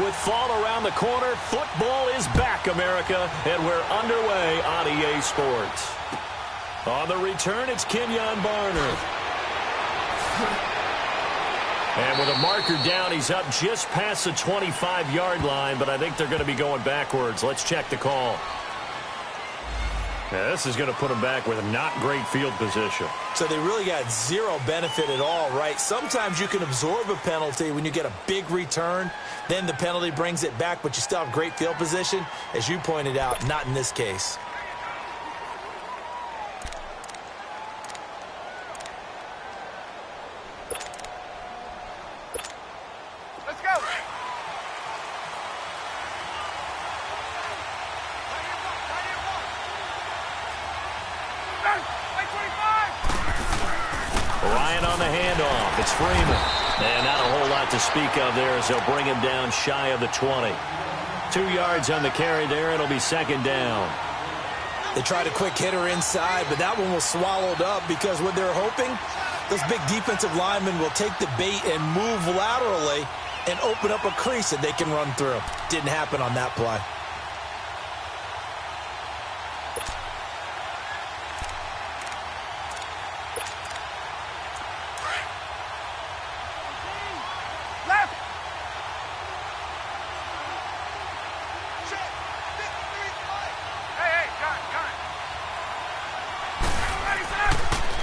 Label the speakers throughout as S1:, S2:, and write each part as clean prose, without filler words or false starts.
S1: With fall around the corner, football is back, America, and we're underway on EA Sports. On the return, it's Kenyon Barner. And with a marker down, he's up just past the 25-yard line, but I think they're going to be going backwards. Let's check the call. Yeah, this is going to put them back with not great field position.
S2: So they really got zero benefit at all, right? Sometimes you can absorb a penalty when you get a big return. Then the penalty brings it back, but you still have great field position. As you pointed out, not in this case.
S3: Let's go.
S1: Ryan on the handoff. It's Freeman. And not a whole lot to speak of there as they'll bring him down shy of the 20. 2 yards on the carry there. It'll be second down.
S2: They tried a quick hitter inside, but that one was swallowed up because what they're hoping, those big defensive linemen will take the bait and move laterally and open up a crease that they can run through. Didn't happen on that play.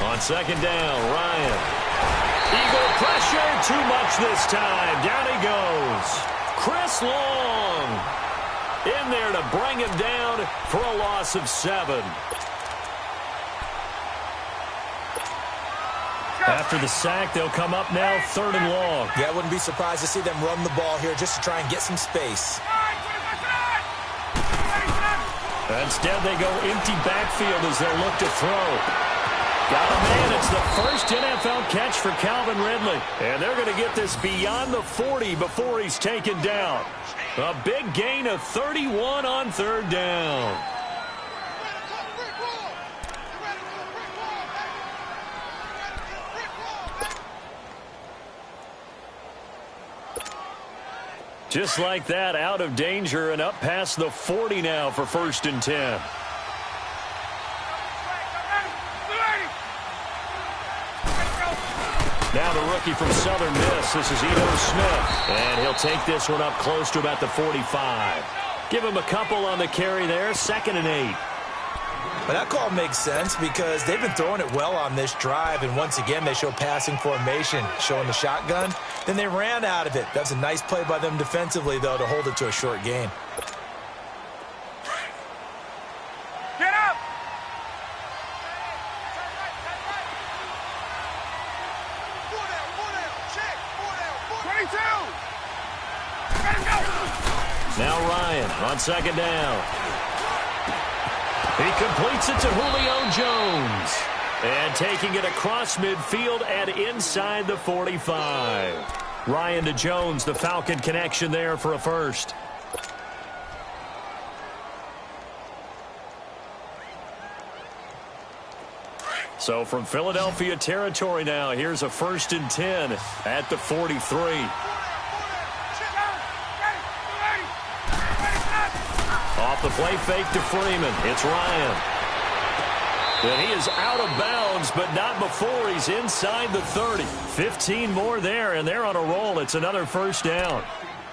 S1: On second down, Ryan. Eagle pressure, too much this time. Down he goes. Chris Long in there to bring him down for a loss of 7. After the sack, they'll come up now 3rd and long.
S2: Yeah, I wouldn't be surprised to see them run the ball here just to try and get some space.
S1: Instead, they go empty backfield as they'll look to throw. Got a man. It's the first NFL catch for Calvin Ridley. And they're going to get this beyond the 40 before he's taken down. A big gain of 31 on 3rd down. Just like that, out of danger and up past the 40 now for 1st and 10. Now the rookie from Southern Miss, this is Ito Smith. And he'll take this one up close to about the 45. Give him a couple on the carry there, 2nd and 8.
S2: But that call makes sense because they've been throwing it well on this drive, and once again they show passing formation, showing the shotgun. Then they ran out of it. That's a nice play by them defensively, though, to hold it to a short gain.
S3: Get up!
S1: Now Ryan on second down. He completes it to Julio Jones. And taking it across midfield and inside the 45. Ryan to Jones, the Falcon connection there for a first. So from Philadelphia territory now, here's a 1st and 10 at the 43. Off the play fake to Freeman. It's Ryan. And he is out of bounds, but not before he's inside the 30. 15 more there, and they're on a roll. It's another 1st down.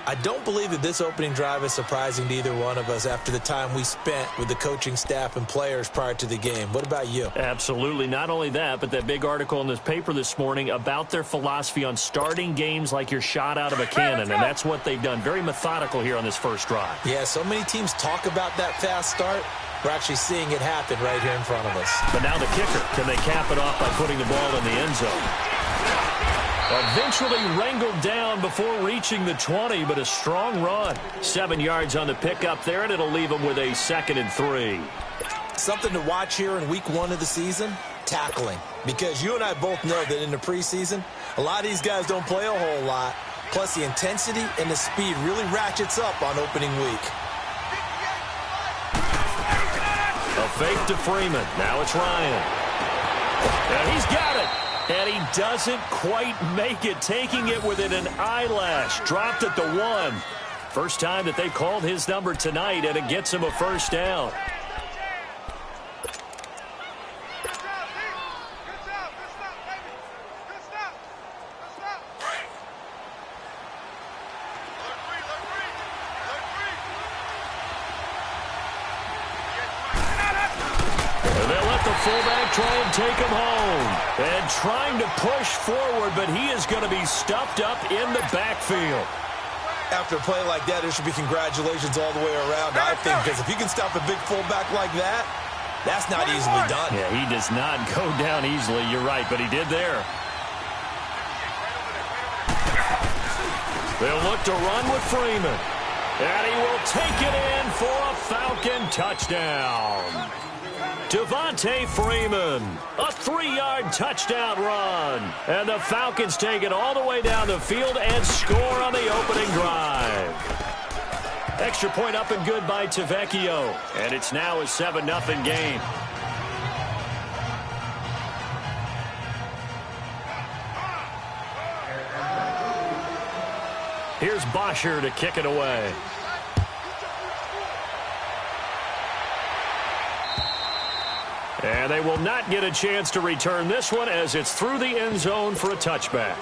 S2: I don't believe that this opening drive is surprising to either one of us after the time we spent with the coaching staff and players prior to the game. What about you?
S1: Absolutely. Not only that, but that big article in this paper this morning about their philosophy on starting games like you're shot out of a cannon, and that's what they've done. Very methodical here on this first drive.
S2: Yeah, so many teams talk about that fast start. We're actually seeing it happen right here in front of us.
S1: But now the kicker. Can they cap it off by putting the ball in the end zone? Eventually wrangled down before reaching the 20, but a strong run. 7 yards on the pickup there, and it'll leave them with a 2nd and 3.
S2: Something to watch here in week 1 of the season, tackling. Because you and I both know that in the preseason, a lot of these guys don't play a whole lot. Plus, the intensity and the speed really ratchets up on opening week.
S1: A fake to Freeman. Now it's Ryan. And he's got it. And he doesn't quite make it, taking it within an eyelash. Dropped at the 1. First time that they called his number tonight, and it gets him a first down. Fullback try and take him home. And trying to push forward, but he is going to be stuffed up in the backfield.
S2: After a play like that, there should be congratulations all the way around, I think, because if you can stop a big fullback like that, that's not easily done.
S1: Yeah, he does not go down easily. You're right, but he did there. They'll look to run with Freeman. And he will take it in for a Falcon touchdown. Devontae Freeman, a 3-yard touchdown run. And the Falcons take it all the way down the field and score on the opening drive. Extra point up and good by Tavecchio. And it's now a 7-0 game. Here's Bosher to kick it away. And they will not get a chance to return this one as it's through the end zone for a touchback.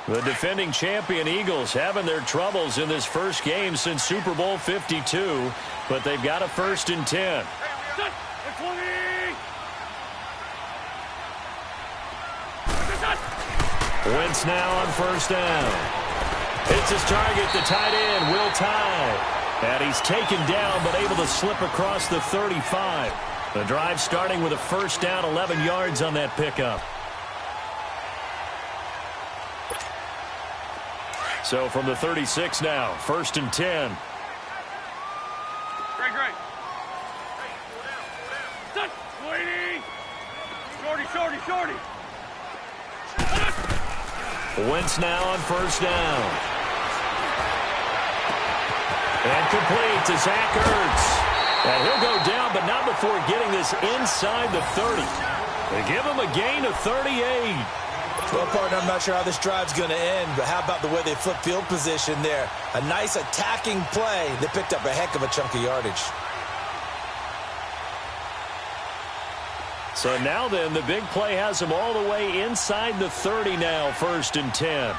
S1: The defending champion Eagles having their troubles in this first game since Super Bowl 52, but they've got a 1st and 10. Wentz now on 1st down. It's his target, the tight end, Will Tye. And he's taken down but able to slip across the 35. The drive starting with a 1st down, 11 yards on that pickup. So from the 36 now, 1st and 10.
S3: Great. Shorty.
S1: Wentz now on 1st down. And complete to Zach Ertz. And he'll go down, but not before getting this inside the 30. They give him a gain of 38.
S2: Well, partner, I'm not sure how this drive's going to end, but how about the way they flip field position there? A nice attacking play. They picked up a heck of a chunk of yardage.
S1: So now then, the big play has them all the way inside the 30 now, 1st and 10.
S3: Hey.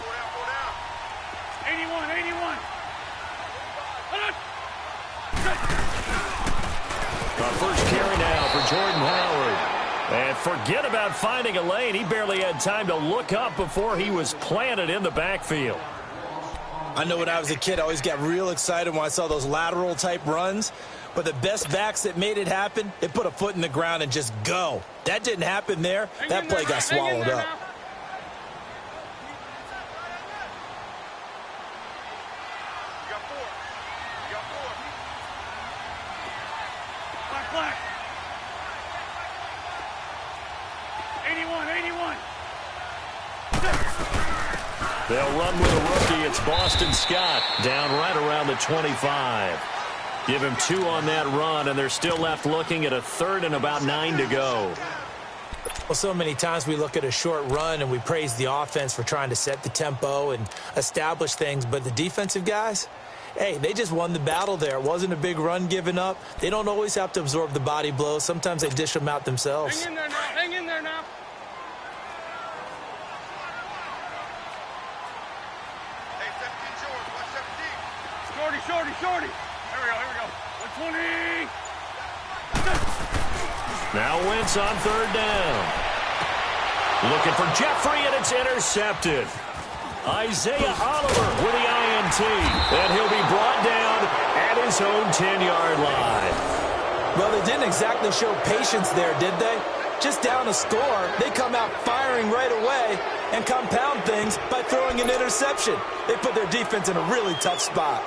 S3: 4 down. 81.
S1: First carry now for Jordan Howard. And forget about finding a lane. He barely had time to look up before he was planted in the backfield.
S2: I know when I was a kid, I always got real excited when I saw those lateral type runs. But the best backs that made it happen, they put a foot in the ground and just go. That didn't happen there. That play got swallowed up.
S3: You got four. Black. 81.
S1: They'll run with a rookie. It's Boston Scott down right around the 25. Give him 2 on that run, and they're still left looking at a 3rd and about 9 to go.
S2: Well, so many times we look at a short run and we praise the offense for trying to set the tempo and establish things, but the defensive guys, hey, they just won the battle there. It wasn't a big run given up. They don't always have to absorb the body blows. Sometimes they dish them out themselves.
S3: Hang in there now. Hey, 17 short. Watch 17. Shorty. Here we go. 120.
S1: Now Wentz on 3rd down. Looking for Jeffrey, and it's intercepted. Isaiah Oliver with the INT. And he'll be brought down at his own 10-yard line.
S2: Well, they didn't exactly show patience there, did they? Just down a score, they come out firing right away and compound things by throwing an interception. They put their defense in a really tough spot.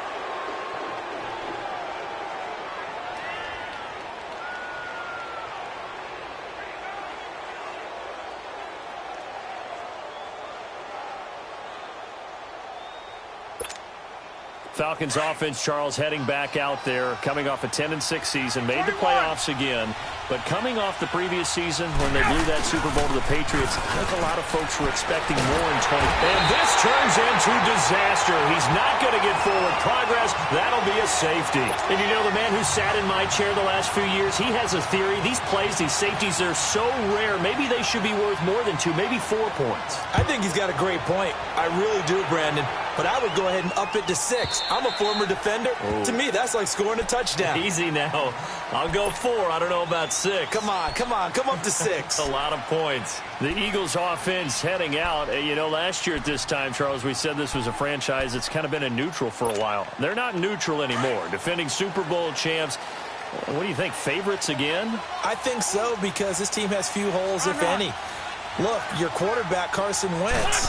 S1: Falcons offense, Charles, heading back out there, coming off a 10-6 season, made the playoffs again, but coming off the previous season when they blew that Super Bowl to the Patriots, I think a lot of folks were expecting more in 20. And this turns into disaster. He's not going to get forward progress. That'll be a safety. And you know, the man who sat in my chair the last few years, he has a theory. These plays, these safeties, they're so rare. Maybe they should be worth more than 2, maybe 4 points.
S2: I think he's got a great point. I really do, Brandon. But I would go ahead and up it to 6. I'm a former defender. Oh. To me, that's like scoring a touchdown.
S1: Easy now. I'll go 4. I don't know about 6.
S2: Come on. Come up to 6.
S1: A lot of points. The Eagles offense heading out. You know, last year at this time, Charles, we said this was a franchise that's kind of been in neutral for a while. They're not neutral anymore. Defending Super Bowl champs. What do you think, favorites again?
S2: I think so, because this team has few holes, if any. Look, your quarterback, Carson Wentz,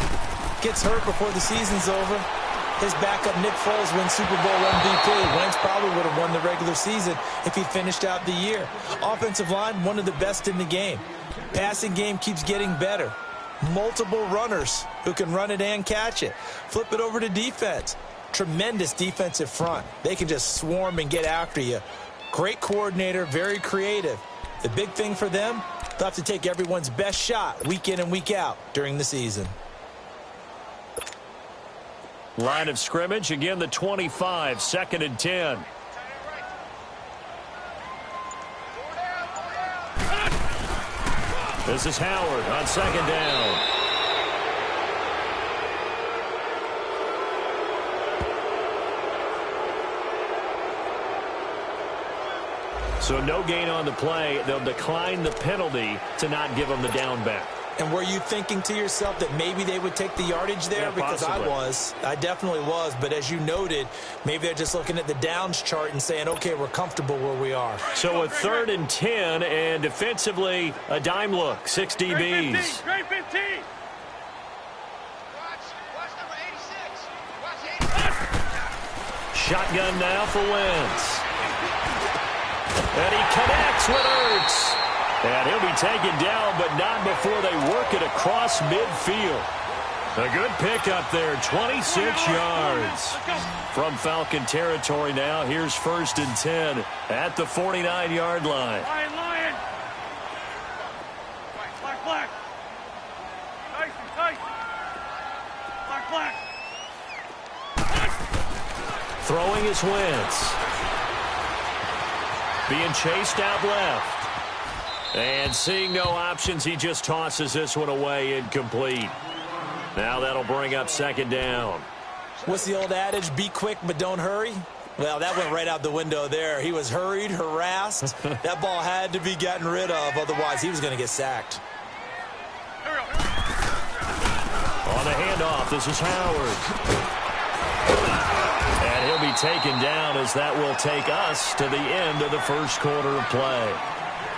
S2: gets hurt before the season's over. His backup, Nick Foles, wins Super Bowl MVP. Wentz probably would have won the regular season if he finished out the year. Offensive line, one of the best in the game. Passing game keeps getting better. Multiple runners who can run it and catch it. Flip it over to defense. Tremendous defensive front. They can just swarm and get after you. Great coordinator, very creative. The big thing for them, they'll have to take everyone's best shot week in and week out during the season.
S1: Line of scrimmage, again the 25, 2nd and 10. This is Howard on 2nd down. So no gain on the play. They'll decline the penalty to not give them the down back.
S2: And were you thinking to yourself that maybe they would take the yardage there?
S1: Yeah,
S2: because
S1: possibly.
S2: I definitely was. But as you noted, maybe they're just looking at the downs chart and saying, okay, we're comfortable where we are.
S1: So a 3rd and 10, and defensively, a dime look, 6 DBs.
S3: Great 15. Watch number 86. Watch 86.
S1: Shotgun now for Wentz. And he connects with Ertz. And he'll be taken down, but not before they work it across midfield. A good pickup there, 26 yards. From Falcon territory now, here's 1st and 10 at the 49-yard line.
S3: Lion. Black. Tyson. Black.
S1: Throwing is Wentz. Being chased out left. And seeing no options, he just tosses this one away, incomplete. Now that'll bring up 2nd down.
S2: What's the old adage, be quick but don't hurry? Well, that went right out the window there. He was hurried, harassed. That ball had to be gotten rid of, otherwise he was going to get sacked.
S1: On the handoff, this is Howard. And he'll be taken down as that will take us to the end of the 1st quarter of play.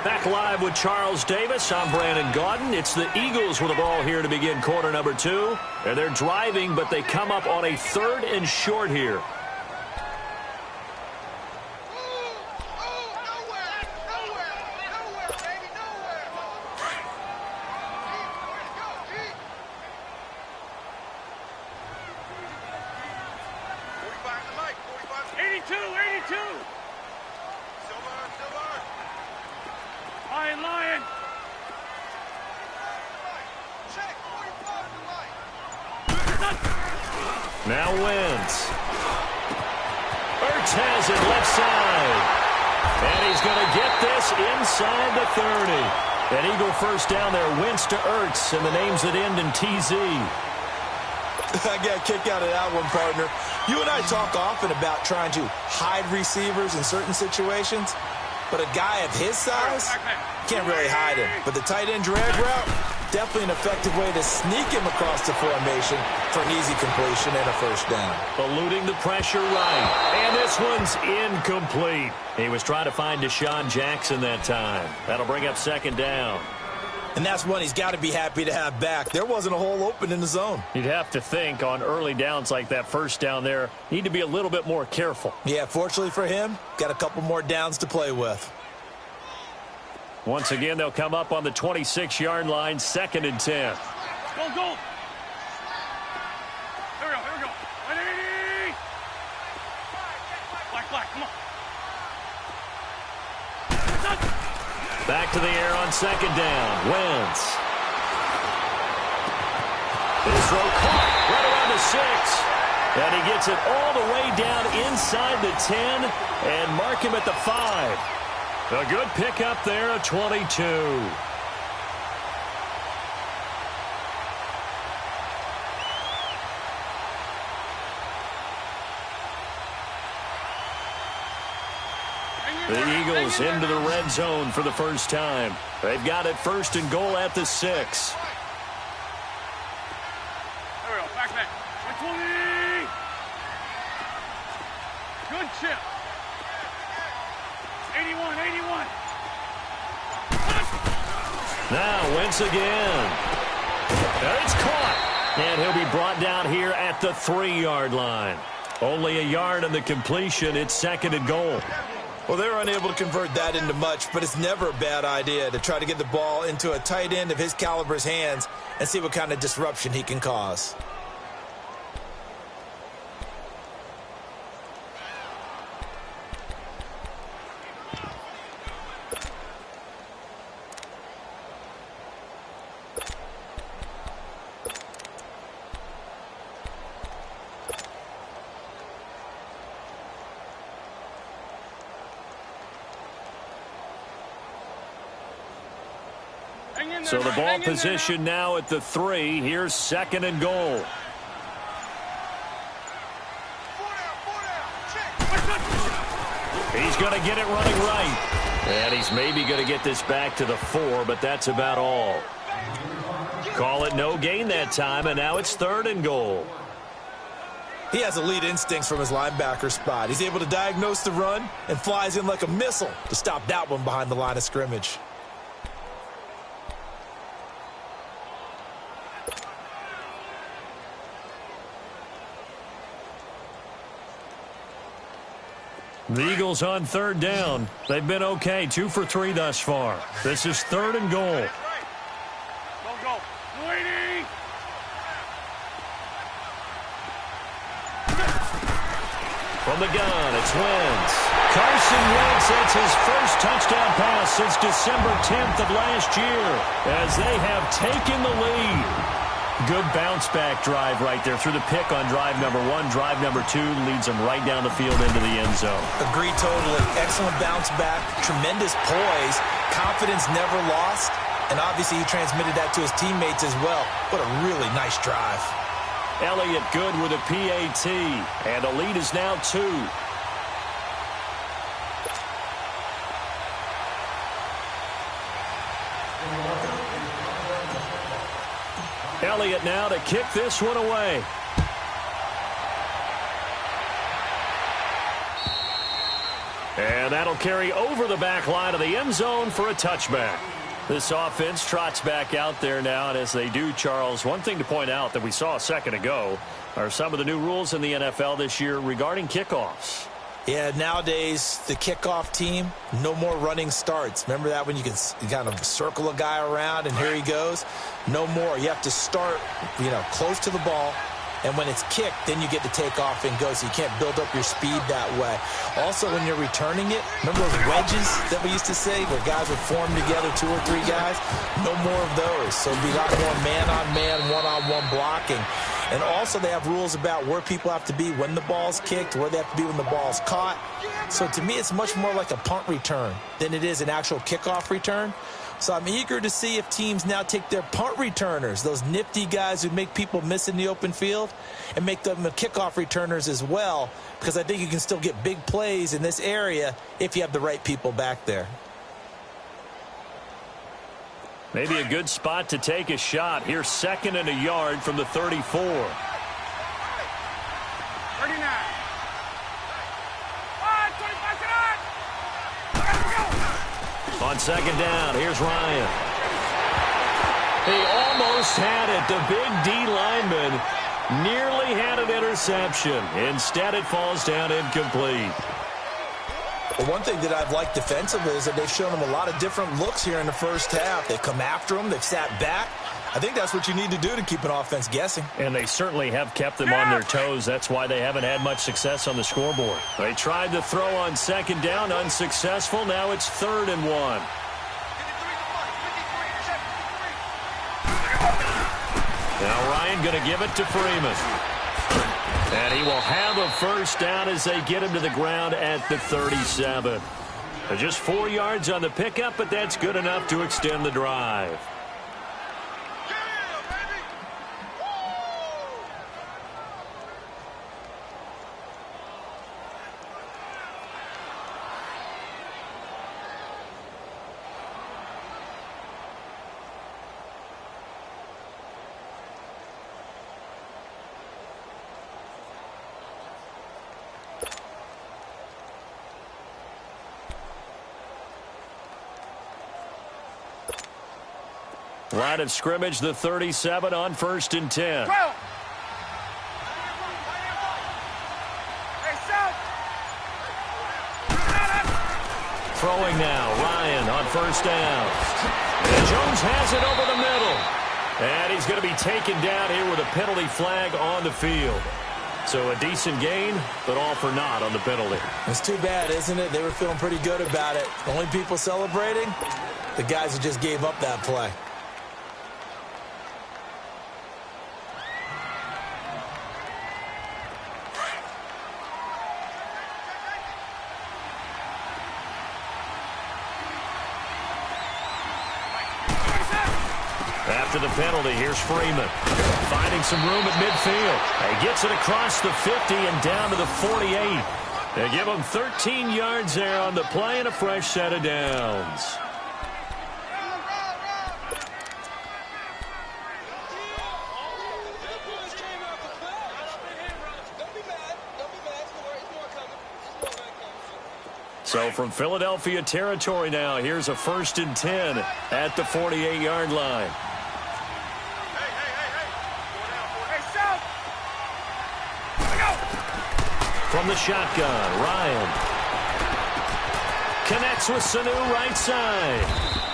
S1: Back live with Charles Davis. I'm Brandon Gaudin. It's the Eagles with the ball here to begin quarter number 2. And they're driving, but they come up on a 3rd and short here.
S3: Lion.
S1: Now Wentz. Ertz has it left side. And he's going to get this inside the 30. An Eagle 1st down there. Wentz to Ertz, and the names that end in TZ.
S2: I got a kick out of that one, partner. You and I talk often about trying to hide receivers in certain situations. But a guy of his size, can't really hide him. But the tight end drag route, definitely an effective way to sneak him across the formation for an easy completion and a 1st down.
S1: Eluding the pressure right. And this one's incomplete. He was trying to find Deshaun Jackson that time. That'll bring up 2nd down.
S2: And that's one he's got to be happy to have back. There wasn't a hole open in the zone.
S1: You'd have to think on early downs like that 1st down there, need to be a little bit more careful.
S2: Yeah, fortunately for him, got a couple more downs to play with.
S1: Once again, they'll come up on the 26-yard line, 2nd and 10.
S3: Go. Here we go. 180.
S1: Back to the air on second down. Wentz. His throw caught right around the 6. And he gets it all the way down inside the 10 and mark him at the 5. A good pickup there, a 22. The Eagles into the red zone for the first time. They've got it first and goal at the 6.
S3: There we go. Back. 120. Good chip. 81.
S1: Now Wentz again. It's caught. And he'll be brought down here at the 3-yard line. Only a yard on the completion. It's second and goal.
S2: Well, they're unable to convert that into much, but it's never a bad idea to try to get the ball into a tight end of his caliber's hands and see what kind of disruption he can cause.
S1: So the ball position now at the 3. Here's second and goal. He's going to get it running right. And he's maybe going to get this back to the 4, but that's about all. Call it no gain that time, and now it's third and goal.
S2: He has elite instincts from his linebacker spot. He's able to diagnose the run and flies in like a missile to stop that one behind the line of scrimmage.
S1: The Eagles on third down. They've been okay, 2 for 3 thus far. This is third and goal.
S3: Go. 80.
S1: From the gun, it's Wentz. Carson Wentz, that's his first touchdown pass since December 10th of last year as they have taken the lead. Good bounce-back drive right there through the pick on drive number 1. Drive number 2 leads them right down the field into the end zone.
S2: Agree totally. Excellent bounce back, tremendous poise, confidence never lost, and obviously he transmitted that to his teammates as well. What a really nice drive.
S1: Elliott good with a PAT, and the lead is now 2. Elliott now to kick this one away. And that'll carry over the back line of the end zone for a touchback. This offense trots back out there now, and as they do, Charles, one thing to point out that we saw a second ago are some of the new rules in the NFL this year regarding kickoffs.
S2: Yeah, nowadays, the kickoff team, no more running starts. Remember that when you can kind of circle a guy around and here he goes? No more. You have to start, close to the ball. And when it's kicked, then you get to take off and go, so you can't build up your speed that way. Also, when you're returning it, remember those wedges that we used to say where guys would form together, 2 or 3 guys? No more of those. So it'll be a lot more man-on-man, one-on-one blocking. And also they have rules about where people have to be when the ball's kicked, where they have to be when the ball's caught. So to me, it's much more like a punt return than it is an actual kickoff return. So I'm eager to see if teams now take their punt returners, those nifty guys who make people miss in the open field, and make them the kickoff returners as well, because I think you can still get big plays in this area if you have the right people back there.
S1: Maybe a good spot to take a shot. Here's second and a yard from the 34.
S3: 39.
S1: On second down, here's Ryan. He almost had it. The big D lineman nearly had an interception. Instead, it falls down incomplete.
S2: Well, one thing that I've liked defensively is that they've shown them a lot of different looks here in the first half. They've come after them. They've sat back. I think that's what you need to do to keep an offense guessing.
S1: And they certainly have kept them on their toes. That's why they haven't had much success on the scoreboard. They tried to throw on second down, unsuccessful. Now it's third and 1. Now Ryan going to give it to Freeman. And he will have a first down as they get him to the ground at the 37. Just 4 yards on the pickup, but that's good enough to extend the drive. Line of scrimmage, the 37 on 1st and 10. Throwing now, Ryan on 1st down. And Jones has it over the middle. And he's going to be taken down here with a penalty flag on the field. So a decent gain, but all for naught on the penalty.
S2: It's too bad, isn't it? They were feeling pretty good about it. The only people celebrating, the guys who just gave up that play.
S1: After the penalty, here's Freeman. Finding some room at midfield. He gets it across the 50 and down to the 48. They give him 13 yards there on the play and a fresh set of downs. So from Philadelphia territory now, here's a 1st and 10 at the 48-yard line. From the shotgun, Ryan connects with Sanu right side.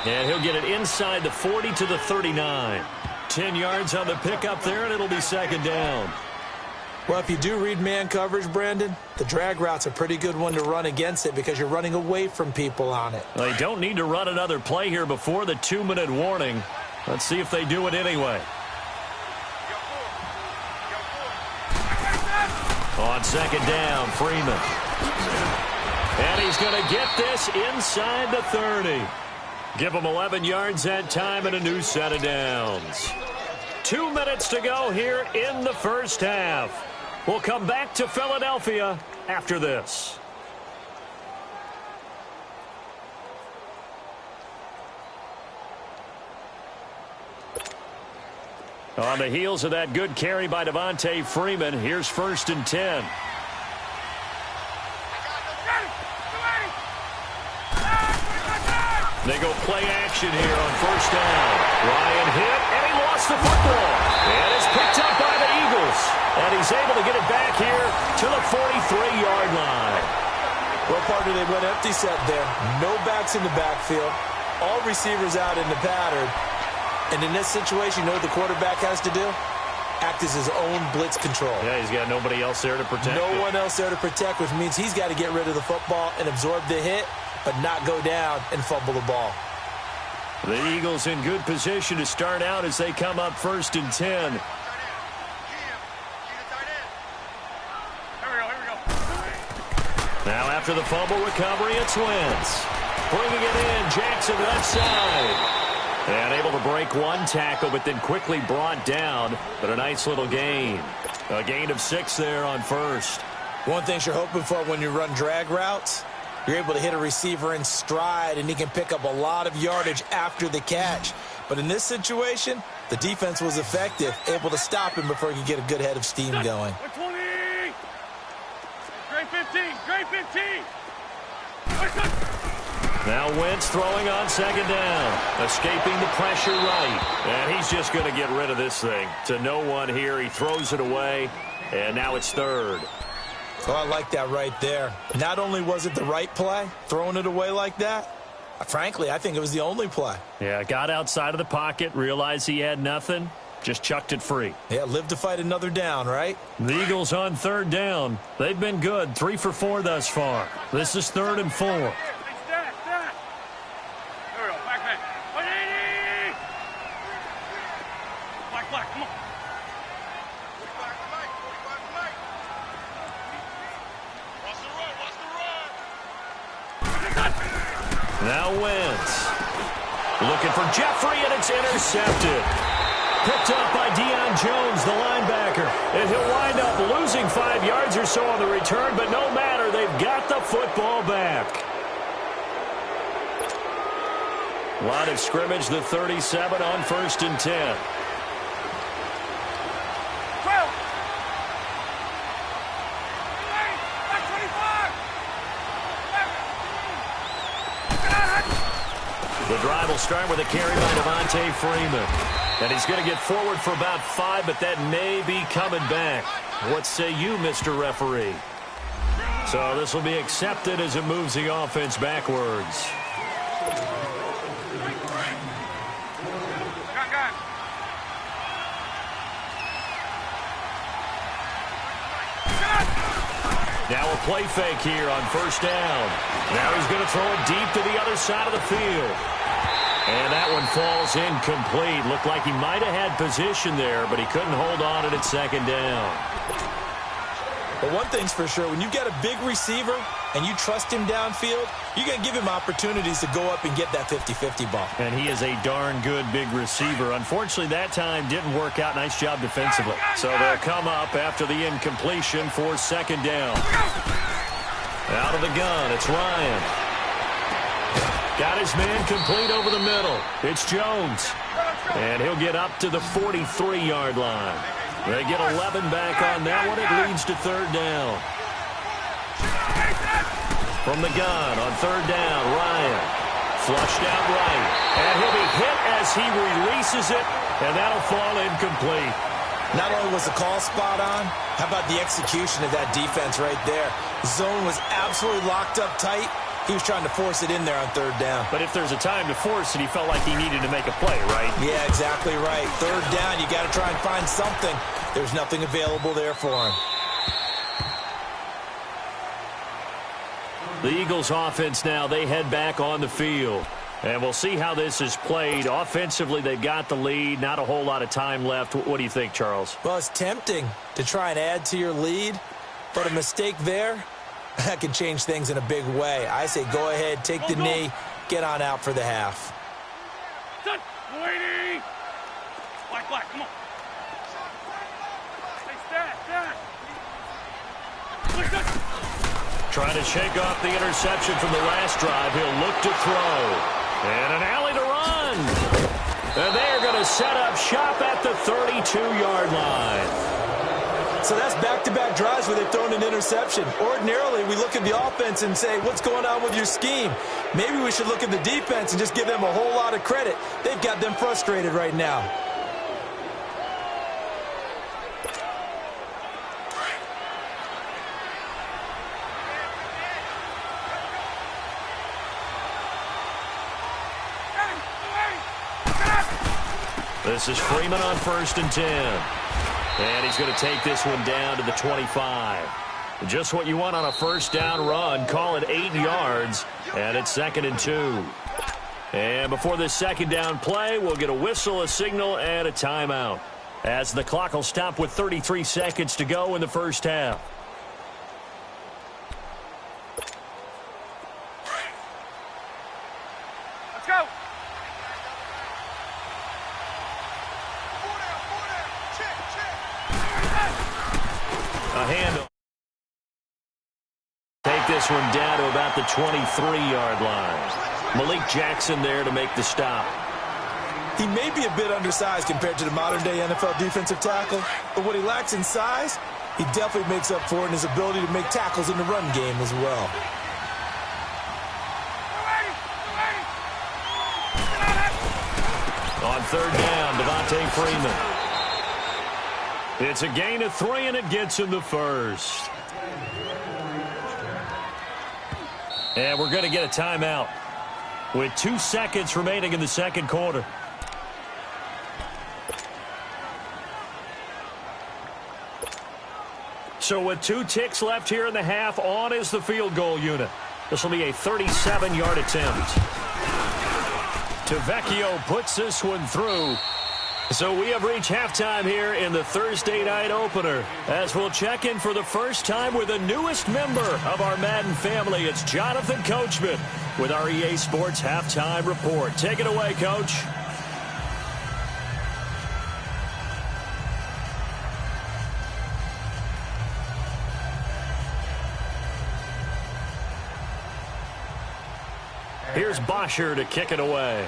S1: And he'll get it inside the 40 to the 39. 10 yards on the pickup there, and it'll be 2nd down.
S2: Well, if you do read man coverage, Brandon, the drag route's a pretty good one to run against it because you're running away from people on it.
S1: They don't need to run another play here before the 2-minute warning. Let's see if they do it anyway. On 2nd down, Freeman. And he's going to get this inside the 30. Give him 11 yards that time and a new set of downs. 2 minutes to go here in the first half. We'll come back to Philadelphia after this. On the heels of that good carry by Devontae Freeman, here's 1st and 10. They go play action here on 1st down. Ryan hit, and he lost the football. And it's picked up by the Eagles. And he's able to get it back here to the 43-yard line.
S2: Well, partner, they went empty set there. No backs in the backfield. All receivers out in the pattern. And in this situation, you know what the quarterback has to do? Act as his own blitz control.
S1: Yeah, he's got nobody else there to protect.
S2: No one else there to protect, which means he's got to get rid of the football and absorb the hit, but not go down and fumble the ball.
S1: The Eagles in good position to start out as they come up 1st and 10. Now after the fumble recovery, it's Wentz. Bringing it in, Jackson left side. And able to break one tackle, but then quickly brought down. But a nice little gain. A gain of 6 there on 1st.
S2: One thing you're hoping for when you run drag routes, you're able to hit a receiver in stride, and he can pick up a lot of yardage after the catch. But in this situation, the defense was effective, able to stop him before he could get a good head of steam going.
S3: 120! Great 15! Great 15!
S1: Now Wentz throwing on 2nd down. Escaping the pressure right. And he's just going to get rid of this thing. To no one here. He throws it away. And now it's 3rd.
S2: Oh, I like that right there. Not only was it the right play, throwing it away like that, frankly, I think it was the only play.
S1: Yeah, got outside of the pocket, realized he had nothing, just chucked it free.
S2: Yeah, live to fight another down, right?
S1: The Eagles on 3rd down. They've been good, 3 for 4 thus far. This is 3rd and 4.
S3: There we go, back. 180! Black, come on.
S1: Now Wentz. Looking for Jeffrey, and it's intercepted. Picked up by Deion Jones, the linebacker. And he'll wind up losing 5 yards or so on the return, but no matter, they've got the football back. Line of scrimmage, the 37 on 1st and 10. The drive will start with a carry by Devontae Freeman. And he's going to get forward for about 5, but that may be coming back. What say you, Mr. Referee? So this will be accepted as it moves the offense backwards. Now a play fake here on 1st down. Now he's going to throw it deep to the other side of the field. And that one falls incomplete. Looked like he might have had position there, but he couldn't hold on it at 2nd down.
S2: But one thing's for sure, when you get a big receiver and you trust him downfield, you're going to give him opportunities to go up and get that 50-50 ball.
S1: And he is a darn good big receiver. Unfortunately, that time didn't work out. Nice job defensively. So they'll come up after the incompletion for 2nd down. Out of the gun, it's Ryan. Got his man complete over the middle. It's Jones. And he'll get up to the 43-yard line. They get 11 back on that one. It leads to 3rd down. From the gun on 3rd down, Ryan. Flushed out right. And he'll be hit as he releases it. And that'll fall incomplete.
S2: Not only was the call spot on, how about the execution of that defense right there? Zone was absolutely locked up tight. He was trying to force it in there on 3rd down.
S1: But if there's a time to force it, he felt like he needed to make a play, right?
S2: Yeah, exactly right. 3rd down, you got to try and find something. There's nothing available there for him.
S1: The Eagles offense now, they head back on the field. And we'll see how this is played. Offensively, they've got the lead. Not a whole lot of time left. What do you think, Charles?
S2: Well, it's tempting to try and add to your lead, but a mistake there, that can change things in a big way. I say go ahead, take the knee, get on out for the half.
S3: Waiting. Black, come on. Stay stand.
S1: Trying to shake off the interception from the last drive. He'll look to throw. And an alley to run. And they're going to set up shop at the 32-yard line.
S2: So that's back-to-back drives where they've thrown an interception. Ordinarily, we look at the offense and say, what's going on with your scheme? Maybe we should look at the defense and just give them a whole lot of credit. They've got them frustrated right now.
S1: This is Freeman on 1st and 10. And he's going to take this one down to the 25. Just what you want on a 1st down run. Call it 8 yards. And it's 2nd and 2. And before this 2nd down play, we'll get a whistle, a signal, and a timeout. As the clock will stop with 33 seconds to go in the 1st half.
S3: Let's go.
S1: A handoff. Take this one down to about the 23-yard line. Malik Jackson there to make the stop.
S2: He may be a bit undersized compared to the modern-day NFL defensive tackle, but what he lacks in size, he definitely makes up for it in his ability to make tackles in the run game as well.
S1: On 3rd down, Devontae Freeman. It's a gain of 3, and it gets him the 1st. And we're going to get a timeout with 2 seconds remaining in the 2nd quarter. So with 2 ticks left here in the half, on is the field goal unit. This will be a 37-yard attempt. Tavecchio puts this one through. So we have reached halftime here in the Thursday night opener, as we'll check in for the first time with the newest member of our Madden family. It's Jonathan Coachman. with our EA Sports Halftime Report. Take it away, Coach. Here's Bosher to kick it away.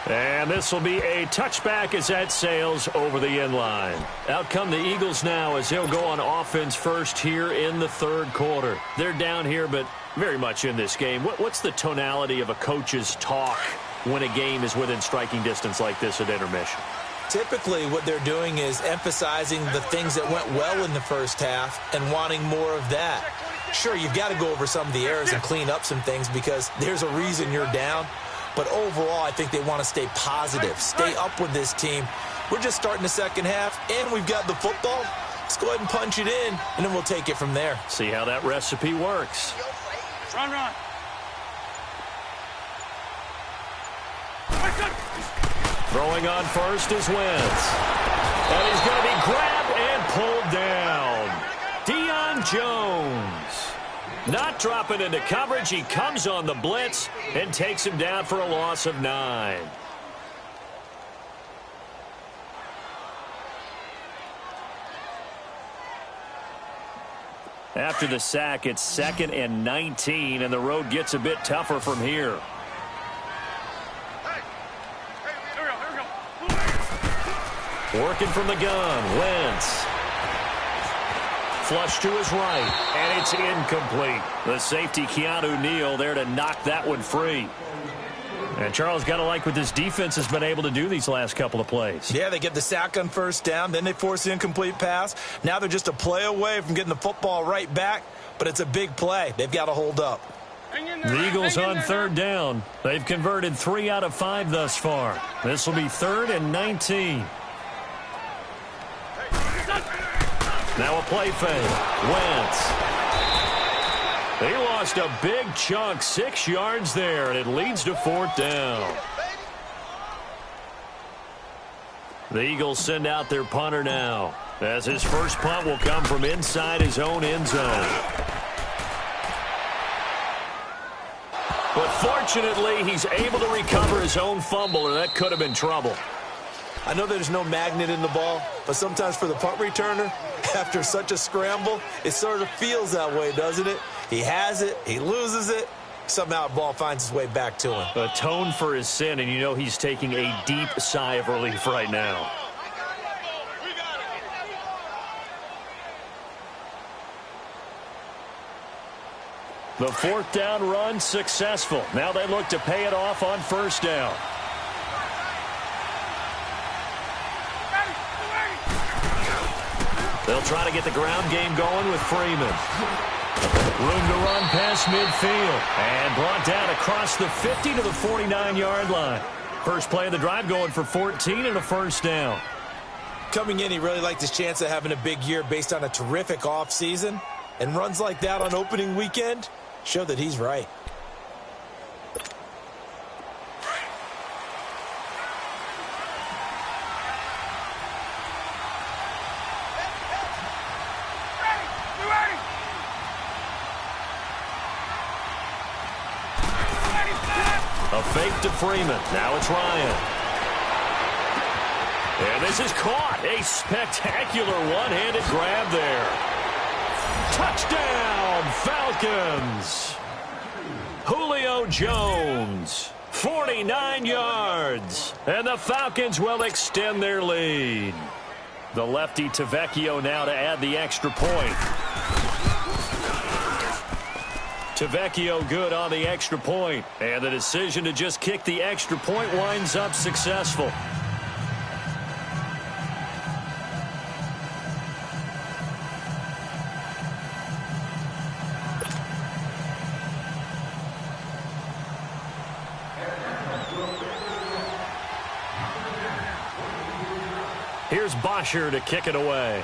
S1: And this will be a touchback as that sails over the end line. Out come the Eagles now as they'll go on offense first here in the third quarter. They're down here, but very much in this game. What's the tonality of a coach's talk when a game is within striking distance like this at intermission?
S2: Typically, what they're doing is emphasizing the things that went well in the first half and wanting more of that. Sure, you've got to go over some of the errors and clean up some things because there's a reason you're down. But overall, I think they want to stay positive, stay up with this team. We're just starting the second half, and we've got the football. Let's go ahead and punch it in, and then we'll take it from there.
S1: See how that recipe works.
S3: Run, run.
S1: Throwing on first is Wentz. And he's going to be grabbed and pulled down. Deion Jones. Not dropping into coverage. He comes on the blitz and takes him down for a loss of 9. After the sack, it's 2nd and 19, and the road gets a bit tougher from here. Working from the gun, Wentz. Flush to his right, and it's incomplete. The safety, Keanu Neal, there to knock that one free. And Charles, got to like what this defense has been able to do these last couple of plays.
S2: Yeah, they get the sack on first down, then they force the incomplete pass. Now they're just a play away from getting the football right back, but it's a big play. They've got to hold up.
S1: The Eagles on third down. They've converted 3 out of 5 thus far. This will be 3rd and 19. Now a play fake. Wentz. He lost a big chunk, 6 yards there, and it leads to 4th down. The Eagles send out their punter now, as his first punt will come from inside his own end zone. But fortunately, he's able to recover his own fumble, or that could have been trouble.
S2: I know there's no magnet in the ball, but sometimes for the punt returner, after such a scramble, it sort of feels that way, doesn't it? He has it, he loses it, somehow the ball finds its way back to him.
S1: Atone for his sin, and you know he's taking a deep sigh of relief right now. The 4th down run successful. Now they look to pay it off on first down. They'll try to get the ground game going with Freeman. Room to run past midfield. And brought down across the 50 to the 49-yard line. First play of the drive going for 14 and a first down.
S2: Coming in, he really liked his chance of having a big year based on a terrific offseason. And runs like that on opening weekend show that he's right.
S1: A fake to Freeman. Now it's Ryan. And this is caught. A spectacular one-handed grab there. Touchdown, Falcons. Julio Jones, 49 yards. And the Falcons will extend their lead. The lefty Tavecchio now to add the extra point. Tavecchio good on the extra point, and the decision to just kick the extra point winds up successful. Here's Bosher to kick it away.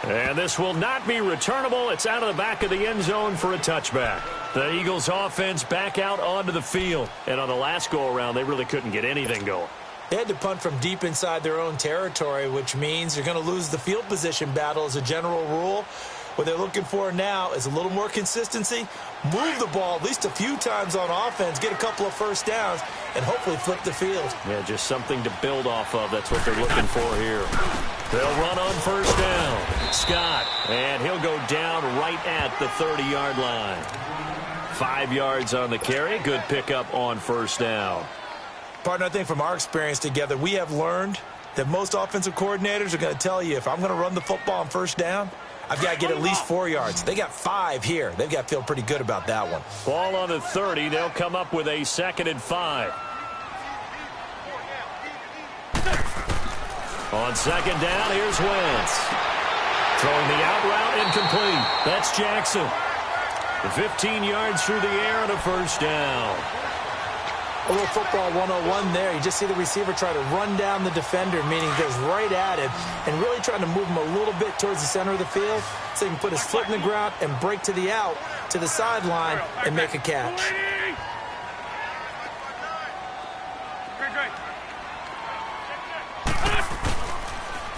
S1: And this will not be returnable. It's out of the back of the end zone for a touchback. The Eagles offense back out onto the field. And on the last go-around, they really couldn't get anything going.
S2: They had to punt from deep inside their own territory, which means you're going to lose the field position battle as a general rule. What they're looking for now is a little more consistency, move the ball at least a few times on offense, get a couple of first downs, and hopefully flip the field.
S1: Yeah, just something to build off of. That's what they're looking for here. They'll run on first down. Scott, and he'll go down right at the 30-yard line. 5 yards on the carry. Good pickup on first down.
S2: Partner, I think from our experience together, we have learned that most offensive coordinators are going to tell you, if I'm going to run the football on first down, I've got to get at least 4 yards. They got 5 here. They've got to feel pretty good about that one.
S1: Ball on the 30. They'll come up with a 2nd and 5. On 2nd down, here's Wentz. Throwing the out route, incomplete. That's Jackson. 15 yards through the air and a first down.
S2: A little football 101 there. You just see the receiver try to run down the defender, meaning he goes right at him, and really trying to move him a little bit towards the center of the field so he can put his foot in the ground and break to the out, to the sideline, and make a catch.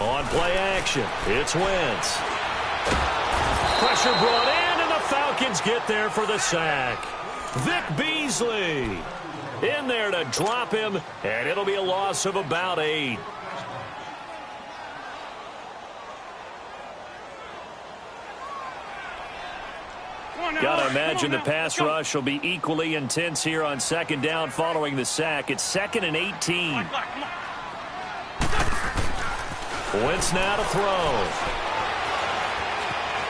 S1: On play action, it's Wentz. Pressure brought in, and the Falcons get there for the sack. Vic Beasley in there to drop him, and it'll be a loss of about 8. Got to imagine the pass rush will be equally intense here on 2nd down following the sack. It's 2nd and 18. Wentz now to throw.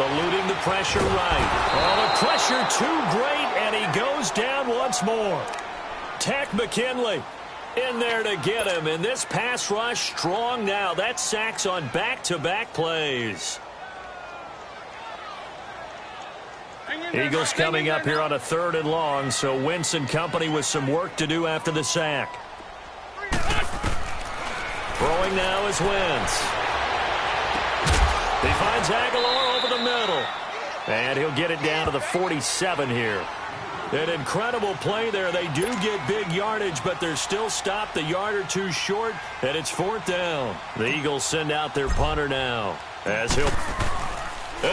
S1: Eluding the pressure right. Oh, the pressure too great, and he goes down once more. Tack McKinley in there to get him, and this pass rush strong now. That's sacks on back-to-back plays. Eagles coming up here on a 3rd and long, so Wentz and company with some work to do after the sack. Throwing now is Wentz. He finds Aguilar over the middle, and he'll get it down to the 47 here. An incredible play there. They do get big yardage, but they're still stopped a yard or two short, and it's 4th down. The Eagles send out their punter now. And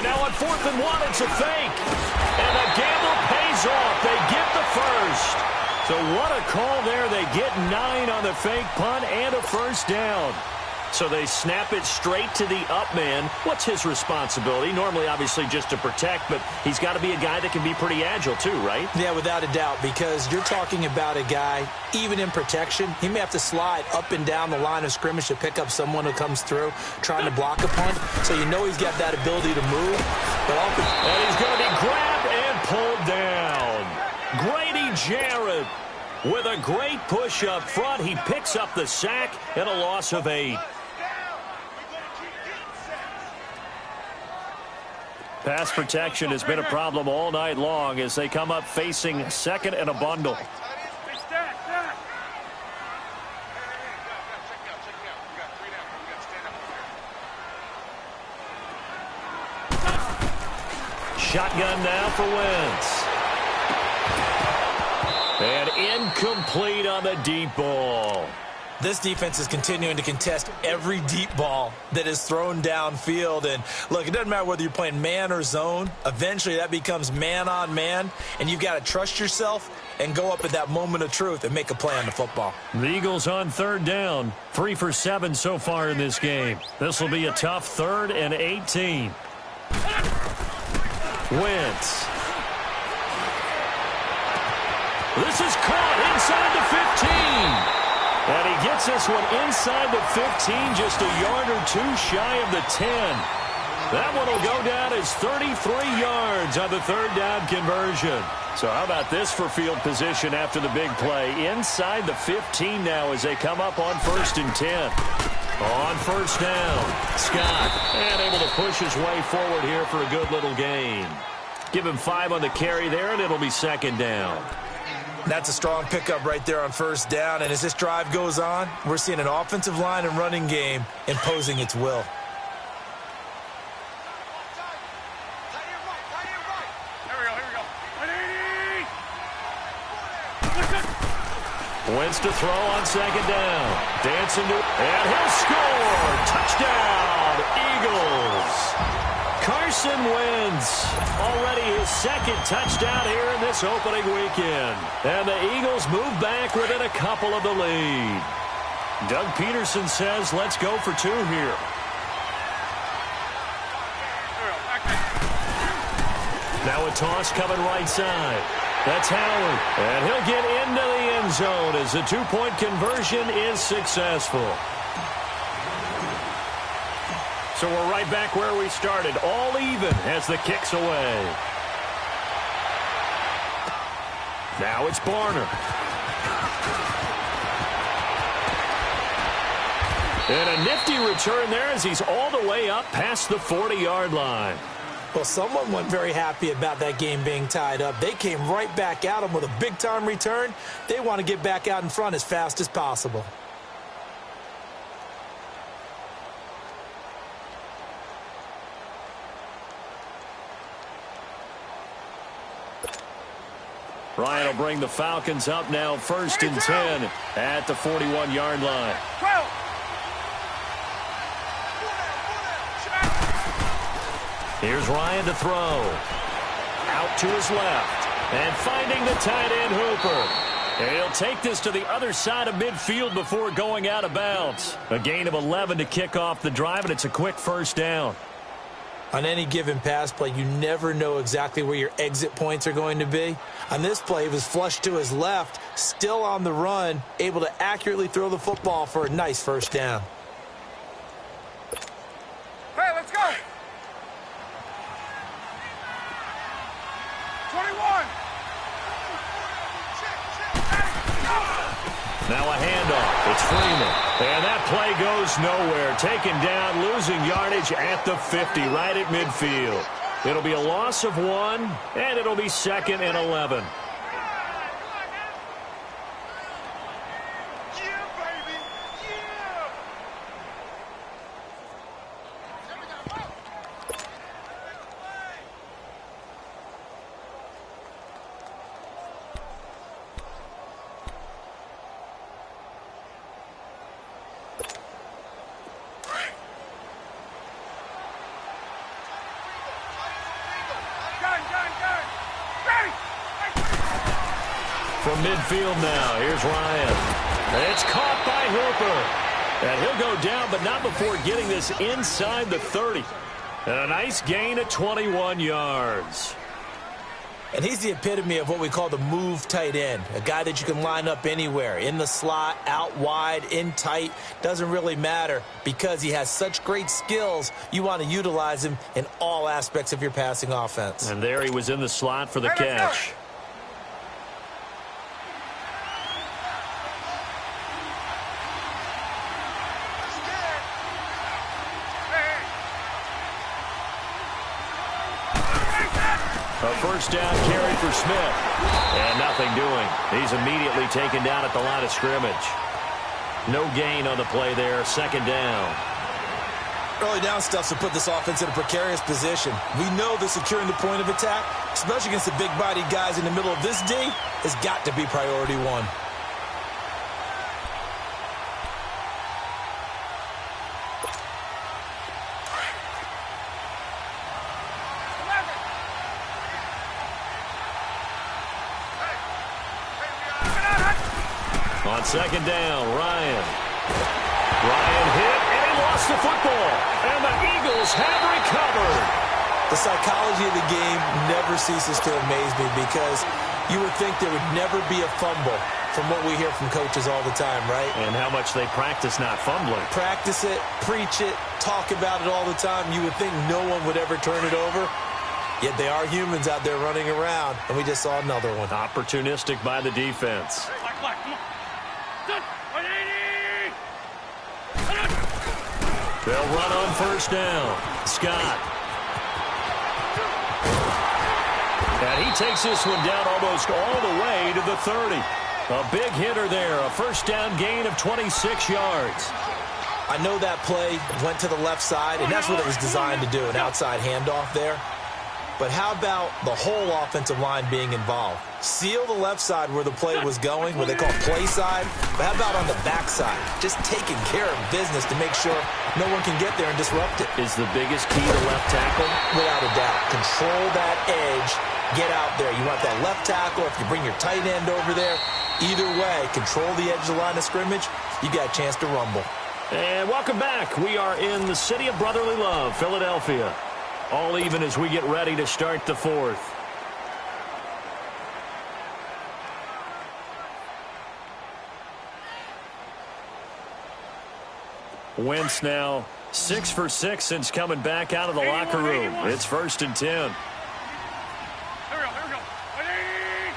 S1: now on 4th and 1, it's a fake. And the gamble pays off. They get the first. So what a call there. They get 9 on the fake punt and a first down. So they snap it straight to the up man. What's his responsibility? Normally, obviously, just to protect, but he's got to be a guy that can be pretty agile too, right?
S2: Yeah, without a doubt, because you're talking about a guy, even in protection, he may have to slide up and down the line of scrimmage to pick up someone who comes through trying to block a punt. So you know he's got that ability to move.
S1: And he's going to be grabbed and pulled down. Grady Jarrett with a great push up front. He picks up the sack and a loss of 8. Pass protection has been a problem all night long as they come up facing 2nd and a bundle. Shotgun now for Wentz. And incomplete on the deep ball.
S2: This defense is continuing to contest every deep ball that is thrown downfield. And, look, it doesn't matter whether you're playing man or zone. Eventually, that becomes man-on-man, and you've got to trust yourself and go up at that moment of truth and make a play on the football.
S1: The Eagles on 3rd down. 3 for 7 so far in this game. This will be a tough 3rd and 18. Wentz. This is caught inside the 15. And he gets this one inside the 15, just a yard or two shy of the 10. That one will go down as 33 yards on the 3rd down conversion. So how about this for field position after the big play? Inside the 15 now as they come up on 1st and 10. On 1st down, Scott, and able to push his way forward here for a good little gain. Give him 5 on the carry there, and it'll be 2nd down.
S2: That's a strong pickup right there on 1st down. And as this drive goes on, we're seeing an offensive line and running game imposing its will.
S1: Wentz to throw on second down. Dancing to, and he'll score. Touchdown, Eagles. Carson Wentz, already his second touchdown here in this opening weekend. And the Eagles move back within a couple of the lead. Doug Peterson says, let's go for 2 here. Now a toss coming right side. That's Howard. And he'll get into the end zone as the 2-point conversion is successful. So we're right back where we started. All even as the kick's away. Now it's Barner. And a nifty return there as he's all the way up past the 40-yard line.
S2: Well, someone wasn't very happy about that game being tied up. They came right back at him with a big-time return. They want to get back out in front as fast as possible.
S1: Ryan will bring the Falcons up now 1st and 10 at the 41-yard line. Here's Ryan to throw. Out to his left. And finding the tight end Hooper. And he'll take this to the other side of midfield before going out of bounds. A gain of 11 to kick off the drive, and it's a quick first down.
S2: On any given pass play, you never know exactly where your exit points are going to be. On this play, he was flushed to his left, still on the run, able to accurately throw the football for a nice first down.
S3: Hey, let's go! 21!
S1: Now a handoff. It's Freeman. And that play goes nowhere. Taken down, losing yardage at the 50, right at midfield. It'll be a loss of 1, and it'll be 2nd and 11. From midfield now, here's Ryan. And it's caught by Hooper. And he'll go down, but not before getting this inside the 30. And a nice gain of 21 yards.
S2: And he's the epitome of what we call the move tight end, a guy that you can line up anywhere, in the slot, out wide, in tight, doesn't really matter because he has such great skills. You want to utilize him in all aspects of your passing offense.
S1: And there he was in the slot for the catch. A first down carry for Smith. And nothing doing. He's immediately taken down at the line of scrimmage. No gain on the play there. 2nd down.
S2: Early down stuff to put this offense in a precarious position. We know that securing the point of attack, especially against the big-bodied guys in the middle of this D, has got to be priority 1.
S1: On 2nd down, Ryan. Ryan hit, and he lost the football. And the Eagles have recovered.
S2: The psychology of the game never ceases to amaze me because you would think there would never be a fumble from what we hear from coaches all the time, right?
S1: And how much they practice not fumbling.
S2: Practice it, preach it, talk about it all the time. You would think no one would ever turn it over. Yet they are humans out there running around, and we just saw another one.
S1: Opportunistic by the defense. They'll run on first down. Scott. And he takes this one down almost all the way to the 30. A big hitter there. A first down gain of 26 yards.
S2: I know that play went to the left side, and that's what it was designed to do, an outside handoff there. But how about the whole offensive line being involved? Seal the left side where the play was going, what they call play side. But how about on the back side? Just taking care of business to make sure no one can get there and disrupt it.
S1: Is the biggest key to left tackle?
S2: Without a doubt. Control that edge. Get out there. You want that left tackle. If you bring your tight end over there, either way, control the edge of the line of scrimmage, you got a chance to rumble.
S1: And welcome back. We are in the city of brotherly love, Philadelphia. All even as we get ready to start the fourth. Wentz now 6 for 6 since coming back out of the locker room. It's 1st and 10.
S3: Here we go. 180.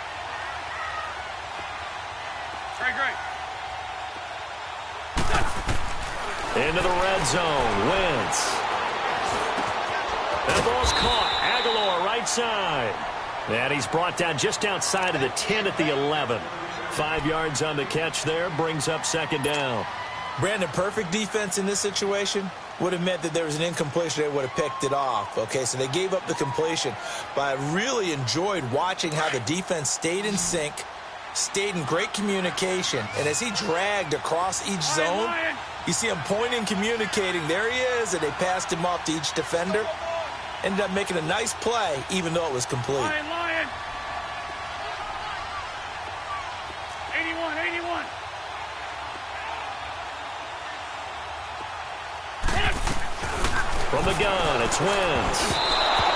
S3: Great.
S1: Into the red zone. Wentz. That ball's caught. Aguilar right side. And he's brought down just outside of the 10 at the 11. 5 yards on the catch there. Brings up 2nd down.
S2: Brandon, perfect defense in this situation would have meant that there was an incompletion. They would have picked it off. Okay, so they gave up the completion. But I really enjoyed watching how the defense stayed in sync, stayed in great communication. And as he dragged across each zone, you see him pointing, communicating. There he is, and they passed him off to each defender. Ended up making a nice play, even though it was complete.
S3: Lion. 81.
S1: From the gun, it's Wentz.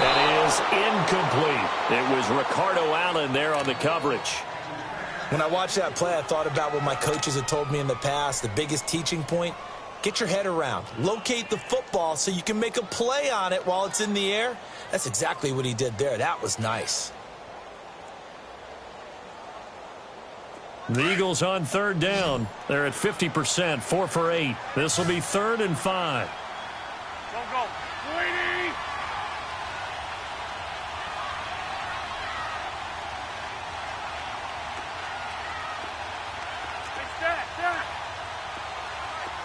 S1: That is incomplete. It was Ricardo Allen there on the coverage.
S2: When I watched that play, I thought about what my coaches had told me in the past. The biggest teaching point, get your head around. Locate the football so you can make a play on it while it's in the air. That's exactly what he did there. That was nice.
S1: The Eagles on 3rd down. They're at 50%, 4 for 8. This will be 3rd and 5.
S3: Go. 280. It's that.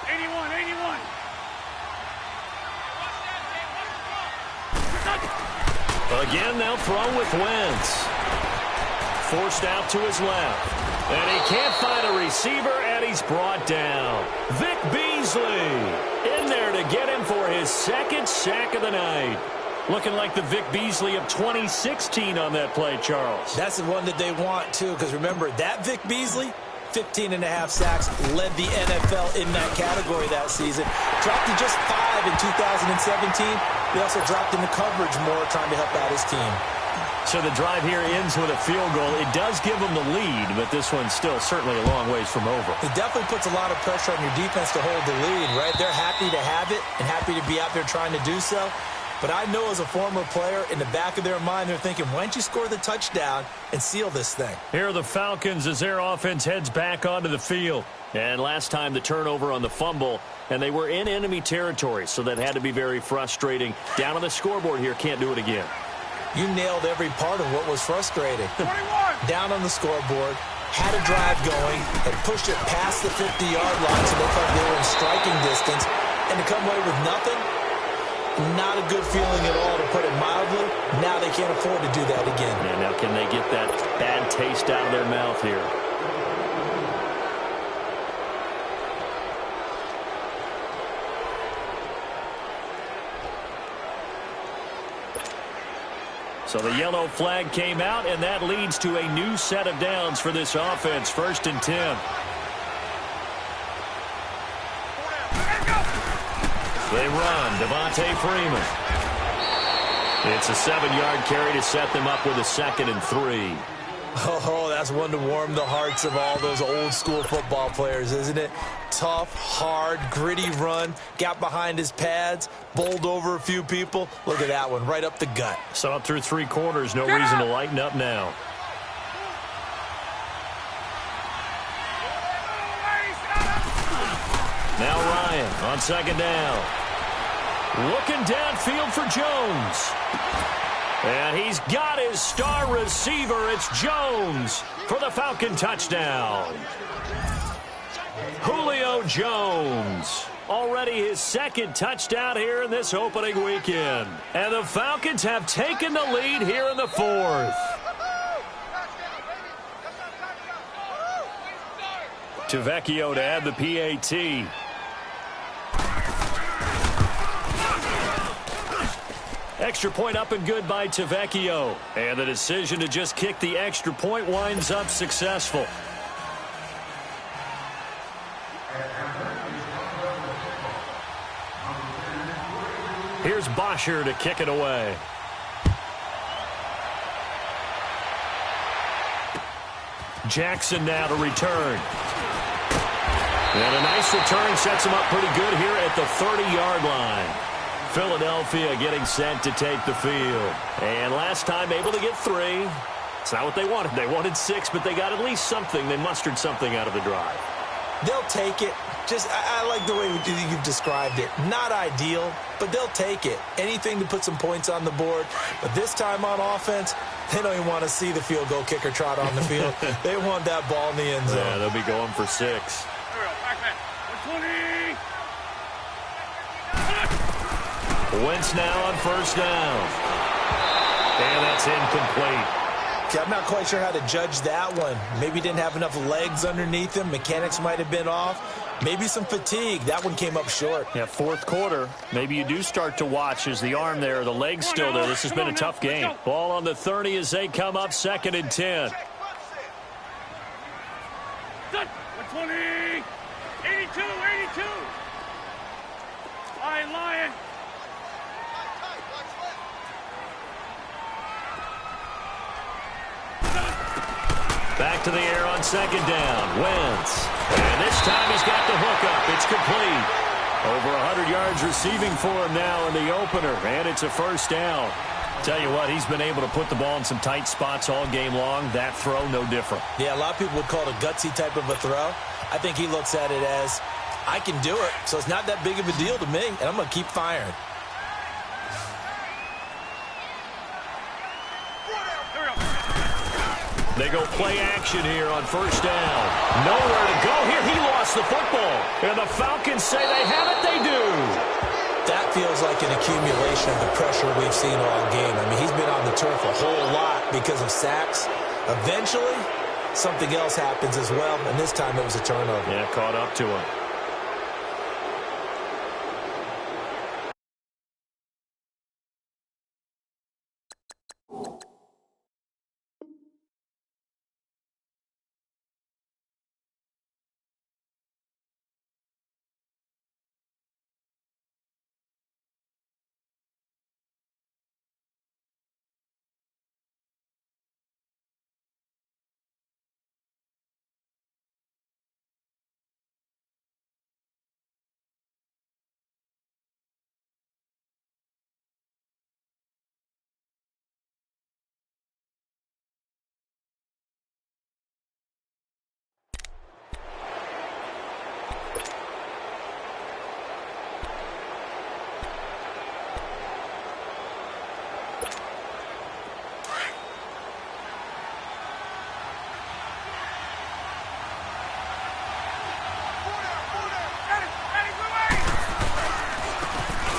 S3: 81.
S1: Again, they'll throw with Wentz. Forced out to his left. And he can't find a receiver, and he's brought down. Vic Beasley in there to get him for his 2nd sack of the night. Looking like the Vic Beasley of 2016 on that play, Charles.
S2: That's the one that they want, too, because remember, that Vic Beasley, 15.5 sacks, led the NFL in that category that season. Dropped to just 5 in 2017. He also dropped into coverage more, trying to help out his team.
S1: So the drive here ends with a field goal. It does give them the lead, but this one's still certainly a long ways from over.
S2: It definitely puts a lot of pressure on your defense to hold the lead, right? They're happy to have it and happy to be out there trying to do so. But I know as a former player, in the back of their mind, they're thinking, why don't you score the touchdown and seal this thing?
S1: Here are the Falcons as their offense heads back onto the field. And last time the turnover on the fumble, and they were in enemy territory, so that had to be very frustrating. Down on the scoreboard here, can't do it again.
S2: You nailed every part of what was frustrating.
S3: 21.
S2: Down on the scoreboard, had a drive going, had pushed it past the 50-yard line so they felt they were in striking distance, and to come away with nothing, not a good feeling at all, to put it mildly. Now they can't afford to do that again.
S1: And now can they get that bad taste out of their mouth here? So the yellow flag came out, and that leads to a new set of downs for this offense. 1st and 10. They run. Devontae Freeman. It's a 7-yard carry to set them up with a 2nd and 3.
S2: Oh, that's one to warm the hearts of all those old-school football players, isn't it? Tough, hard, gritty run. Got behind his pads, bowled over a few people. Look at that one, right up the gut.
S1: So up through 3 quarters, no reason to lighten up now. Now Ryan on 2nd down. Looking downfield for Jones. And he's got his star receiver. It's Jones for the Falcon touchdown. Julio Jones Already his second touchdown here in this opening weekend. And the Falcons have taken the lead here in the fourth. Tavecchio to add the PAT. Extra point up and good by Tavecchio. And the decision to just kick the extra point winds up successful. Here's Bosher to kick it away. Jackson now to return. And a nice return sets him up pretty good here at the 30-yard line. Philadelphia getting set to take the field. And last time able to get 3. It's not what they wanted. They wanted 6, but they got at least something. They mustered something out of the drive.
S2: They'll take it. I like the way you've described it. Not ideal, but they'll take it. Anything to put some points on the board. But this time on offense, they don't even want to see the field goal kicker trot on the field. They want that ball in the end zone.
S1: Yeah, they'll be going for 6.
S3: There we go. Back. 120.
S1: Wentz now on first down. And that's incomplete.
S2: I'm not quite sure how to judge that one. Maybe didn't have enough legs underneath him. Mechanics might have been off. Maybe some fatigue. That one came up short.
S1: Yeah, fourth quarter. Maybe you do start to watch as the arm there, the leg's still there. This has been a tough game. Ball on the 30 as they come up 2nd and 10.
S3: 120. 82. Lion.
S1: Back to the air on 2nd down. Wentz. And this time he's got the hook up. It's complete. Over 100 yards receiving for him now in the opener. And it's a first down. Tell you what, he's been able to put the ball in some tight spots all game long. That throw, no different.
S2: Yeah, a lot of people would call it a gutsy type of a throw. I think he looks at it as, I can do it, so it's not that big of a deal to me, and I'm going to keep firing.
S1: They go play action here on first down. Nowhere to go here. He lost the football. And the Falcons say they have it. They do.
S2: That feels like an accumulation of the pressure we've seen all game. I mean, he's been on the turf a whole lot because of sacks. Eventually, something else happens as well, and this time it was a turnover.
S1: Yeah, caught up to him.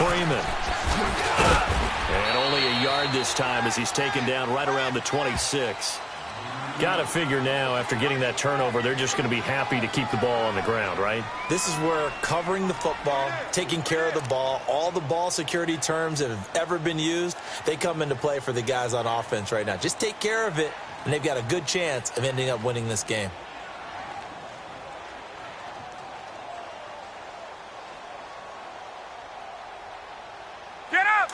S1: Freeman. And only a yard this time as he's taken down right around the 26. Got to figure now, after getting that turnover, they're just going to be happy to keep the ball on the ground, right?
S2: This is where covering the football, taking care of the ball, all the ball security terms that have ever been used, they come into play for the guys on offense right now. Just take care of it, and they've got a good chance of ending up winning this game.
S3: Get up!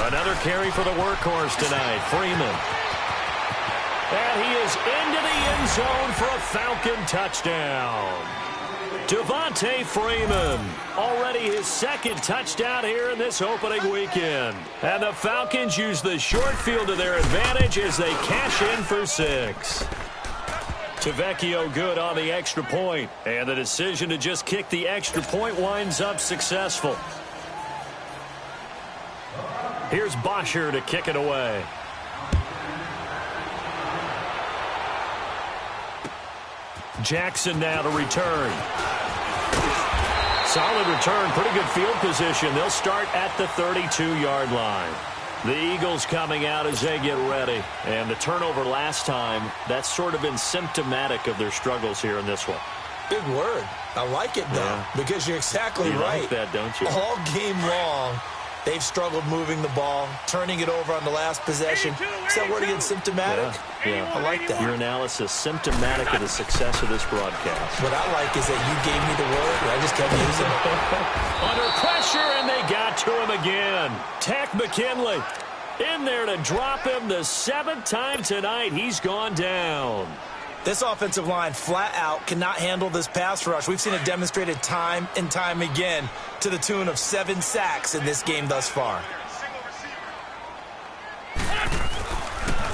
S1: Another carry for the workhorse tonight, Freeman. And he is into the end zone for a Falcon touchdown. Devontae Freeman, already his second touchdown here in this opening weekend. And the Falcons use the short field to their advantage as they cash in for 6. Tavecchio good on the extra point. And the decision to just kick the extra point winds up successful. Here's Bosher to kick it away. Jackson now to return. Solid return, pretty good field position. They'll start at the 32-yard line. The Eagles coming out as they get ready. And the turnover last time, that's sort of been symptomatic of their struggles here in this one.
S2: Big word. I like it, though, because you're exactly right.
S1: You like that, don't you?
S2: All game long, they've struggled moving the ball, turning it over on the last possession. Is that word again, symptomatic?
S1: Yeah.
S2: I like that.
S1: Your analysis, symptomatic of the success of this broadcast.
S2: What I like is that you gave me the word, and I just kept using it.
S1: Under pressure, and they got to him again. Tack McKinley in there to drop him the 7th time tonight. He's gone down.
S2: This offensive line flat out cannot handle this pass rush. We've seen it demonstrated time and time again to the tune of 7 sacks in this game thus far.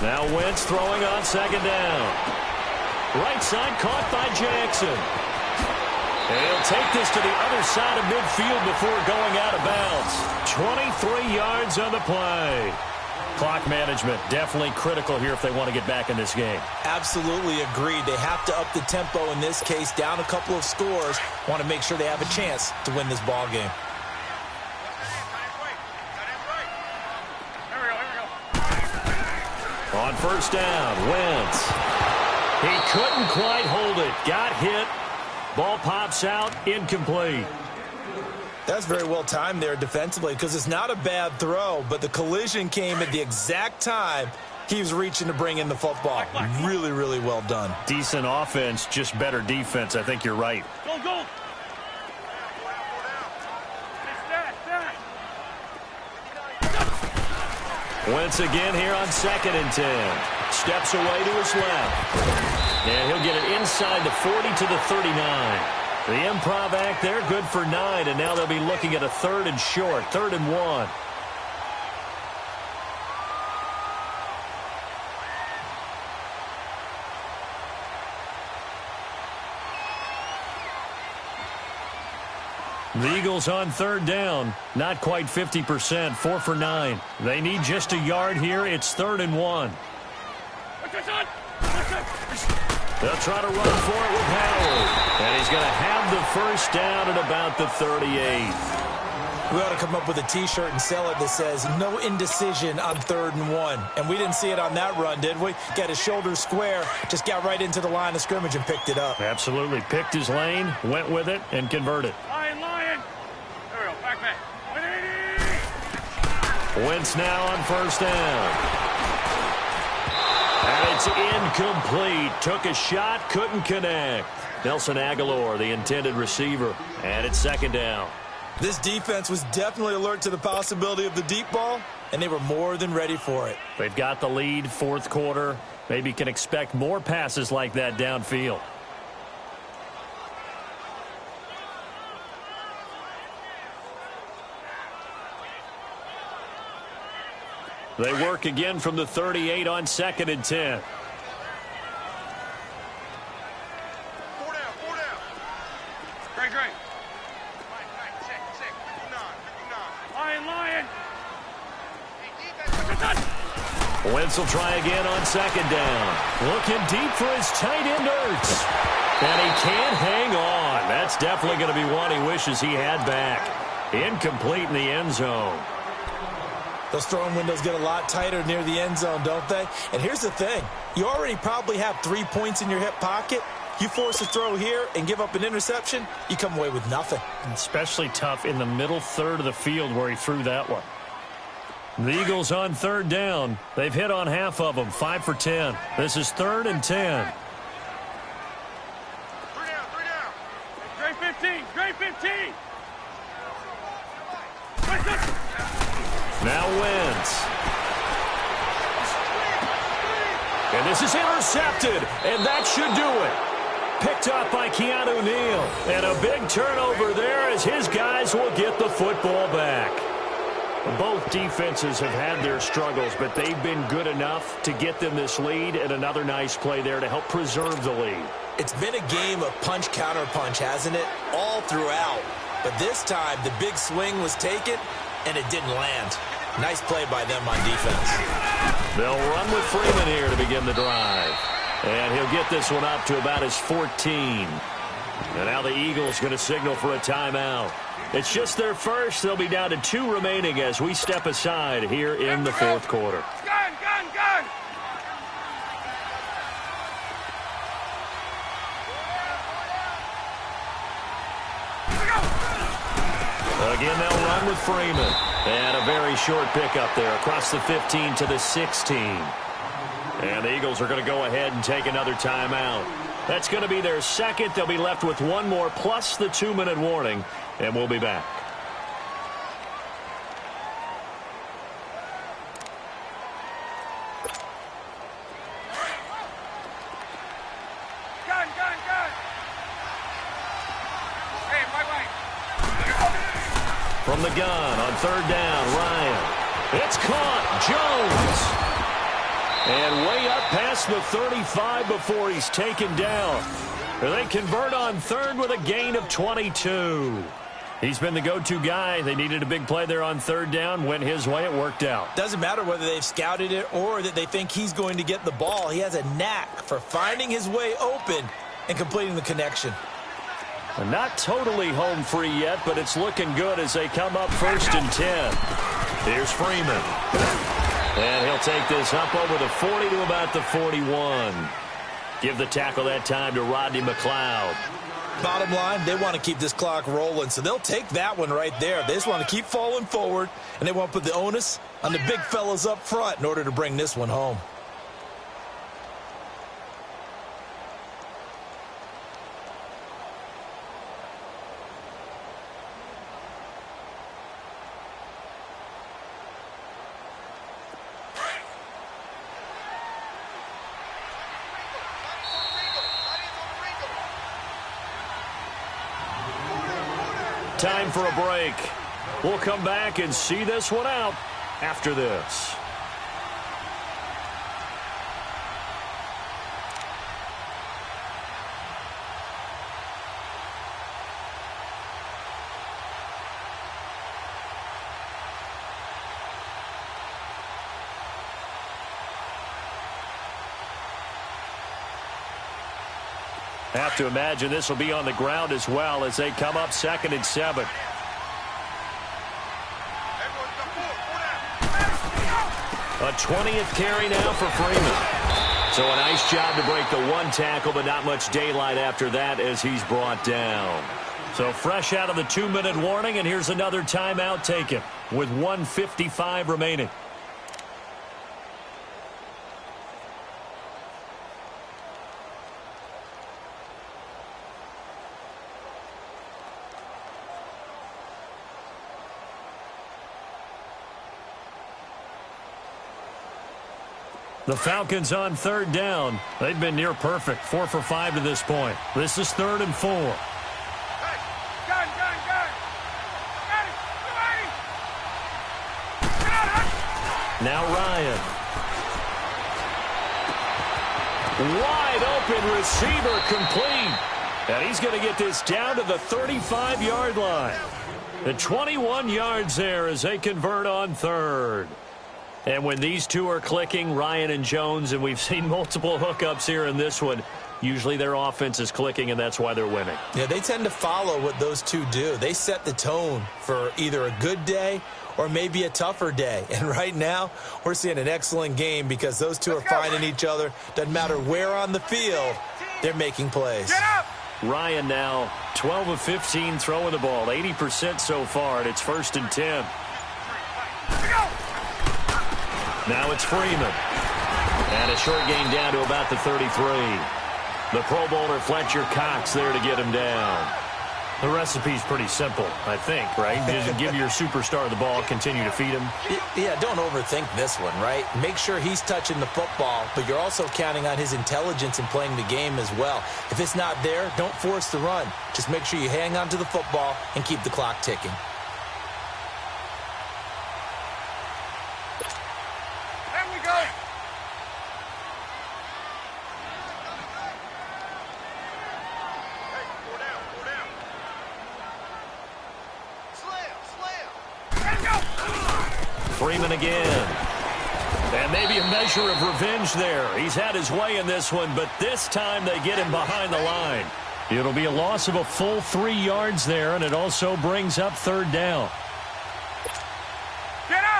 S1: Now Wentz throwing on 2nd down. Right side caught by Jackson. And he'll take this to the other side of midfield before going out of bounds. 23 yards on the play. Clock management definitely critical here if they want to get back in this game.
S2: Absolutely agreed. They have to up the tempo in this case, down a couple of scores. Want to make sure they have a chance to win this ball game.
S1: On 1st down, Wentz. He couldn't quite hold it. Got hit. Ball pops out, incomplete.
S2: That's very well timed there defensively because it's not a bad throw, but the collision came at the exact time he was reaching to bring in the football. Really, really well done.
S1: Decent offense, just better defense. I think you're right.
S3: Go, go.
S1: Wentz again here on 2nd and 10. Steps away to his left. And he'll get it inside the 40 to the 39. The improv act there, good for 9, and now they'll be looking at a 3rd and short, 3rd and 1. The Eagles on 3rd down, not quite 50%, 4 for 9. They need just a yard here. It's 3rd and 1. They'll try to run for it with Howard. And he's going to have the 1st down at about the 38.
S2: We ought to come up with a T-shirt and sell it that says, no indecision on 3rd and 1. And we didn't see it on that run, did we? Got his shoulders square, just got right into the line of scrimmage and picked it up.
S1: Absolutely. Picked his lane, went with it, and converted.
S3: Lion. There we go. Back. 180.
S1: Wentz now on 1st down. And it's incomplete. Took a shot, couldn't connect. Nelson Aguilar, the intended receiver. And it's 2nd down.
S2: This defense was definitely alert to the possibility of the deep ball, and they were more than ready for it.
S1: They've got the lead, 4th quarter. Maybe can expect more passes like that downfield. They work again from the 38 on 2nd and 10.
S3: 4 down. Great. Lion.
S1: Wentz will try again on 2nd down. Looking deep for his tight end, Ertz. And he can't hang on. That's definitely going to be one he wishes he had back. Incomplete in the end zone.
S2: Those throwing windows get a lot tighter near the end zone, don't they? And here's the thing. You already probably have 3 points in your hip pocket. You force a throw here and give up an interception, you come away with nothing.
S1: Especially tough in the middle 3rd of the field where he threw that one. The Eagles on 3rd down. They've hit on half of them, 5 for 10. This is 3rd and 10.
S3: 3 down. Great 15.
S1: Now Wentz. And this is intercepted, and that should do it. Picked up by Keanu Neal. And a big turnover there as his guys will get the football back. Both defenses have had their struggles, but they've been good enough to get them this lead, and another nice play there to help preserve the lead.
S2: It's been a game of punch-counter-punch, hasn't it? All throughout. But this time, the big swing was taken, and it didn't land. Nice play by them on defense.
S1: They'll run with Freeman here to begin the drive. And he'll get this one up to about his 14. And now the Eagles going to signal for a timeout. It's just their first. They'll be down to 2 remaining as we step aside here in the fourth quarter.
S3: Gun!
S1: Again, they'll run with Freeman. And a very short pickup there across the 15 to the 16. And the Eagles are going to go ahead and take another timeout. That's going to be their second. They'll be left with one more plus the 2-minute warning. And we'll be back.
S3: Gun! Hey, right.
S1: From the gun on third down, Ryan. It's caught. Jones. And way up past the 35 before he's taken down. They convert on third with a gain of 22. He's been the go-to guy. They needed a big play there on third down. Went his way. It worked out.
S2: Doesn't matter whether they've scouted it or that they think he's going to get the ball. He has a knack for finding his way open and completing the connection.
S1: Not totally home free yet, but it's looking good as they come up 1st and 10. Here's Freeman. And he'll take this up over the 40 to about the 41. Give the tackle that time to Rodney McLeod.
S2: Bottom line, they want to keep this clock rolling, so they'll take that one right there. They just want to keep falling forward, and they want to put the onus on the big fellas up front in order to bring this one home.
S1: Time for a break. We'll come back and see this one out after this. Have to imagine this will be on the ground as well as they come up 2nd and 7. A 20th carry now for Freeman. So a nice job to break the one tackle, but not much daylight after that as he's brought down. So fresh out of the 2-minute warning, and here's another timeout taken with 1:55 remaining. The Falcons on 3rd down. They've been near perfect, 4 for 5 to this point. This is 3rd and 4.
S3: Hey, gun! Got it!
S1: Now Ryan. Wide open receiver complete. And he's going to get this down to the 35-yard line. The 21 yards there as they convert on 3rd. And when these two are clicking, Ryan and Jones, and we've seen multiple hookups here in this one, usually their offense is clicking, and that's why they're winning.
S2: Yeah, they tend to follow what those two do. They set the tone for either a good day or maybe a tougher day. And right now, we're seeing an excellent game because those two are finding each other. Doesn't matter where on the field, they're making plays.
S1: Ryan now 12 of 15 throwing the ball, 80% so far, and it's 1st and 10. Now it's Freeman. And a short gain down to about the 33. The Pro Bowler Fletcher Cox there to get him down. The recipe's pretty simple, I think, right? Just give your superstar the ball, continue to feed him.
S2: Yeah, don't overthink this one, right? Make sure he's touching the football, but you're also counting on his intelligence in playing the game as well. If it's not there, don't force the run. Just make sure you hang on to the football and keep the clock ticking.
S1: Freeman again. And maybe a measure of revenge there. He's had his way in this one, but this time they get him behind the line. It'll be a loss of a full 3 yards there, and it also brings up third down.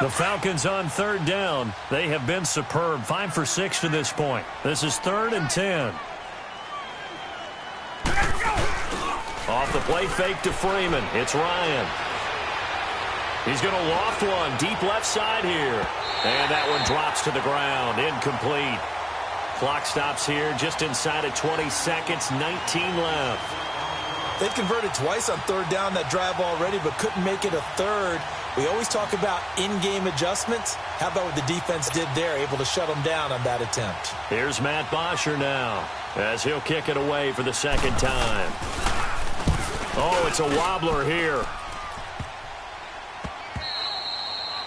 S1: The Falcons on third down. They have been superb. 5 for 6 to this point. This is 3rd and 10. Off the play fake to Freeman. It's Ryan. He's going to loft one deep left side here. And that one drops to the ground. Incomplete. Clock stops here just inside of 20 seconds. 19 left.
S2: They've converted twice on third down that drive already, but couldn't make it a third. We always talk about in-game adjustments. How about what the defense did there, able to shut them down on that attempt?
S1: Here's Matt Bosher now as he'll kick it away for the second time. Oh, it's a wobbler here.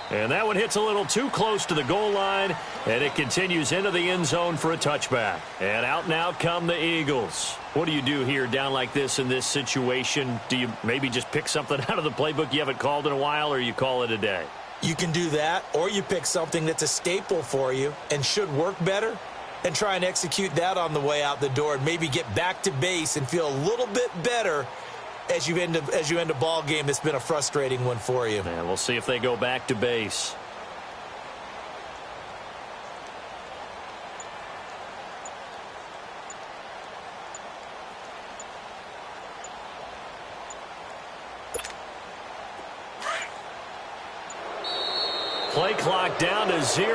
S1: And that one hits a little too close to the goal line, and it continues into the end zone for a touchback. And out and out come the Eagles. What do you do here down like this in this situation? Do you maybe just pick something out of the playbook you haven't called in a while, or you call it a day?
S2: You can do that, or you pick something that's a staple for you and should work better and try and execute that on the way out the door and maybe get back to base and feel a little bit better as you end a ball game that's been a frustrating one for you.
S1: And we'll see if they go back to base. Play clock down to 0,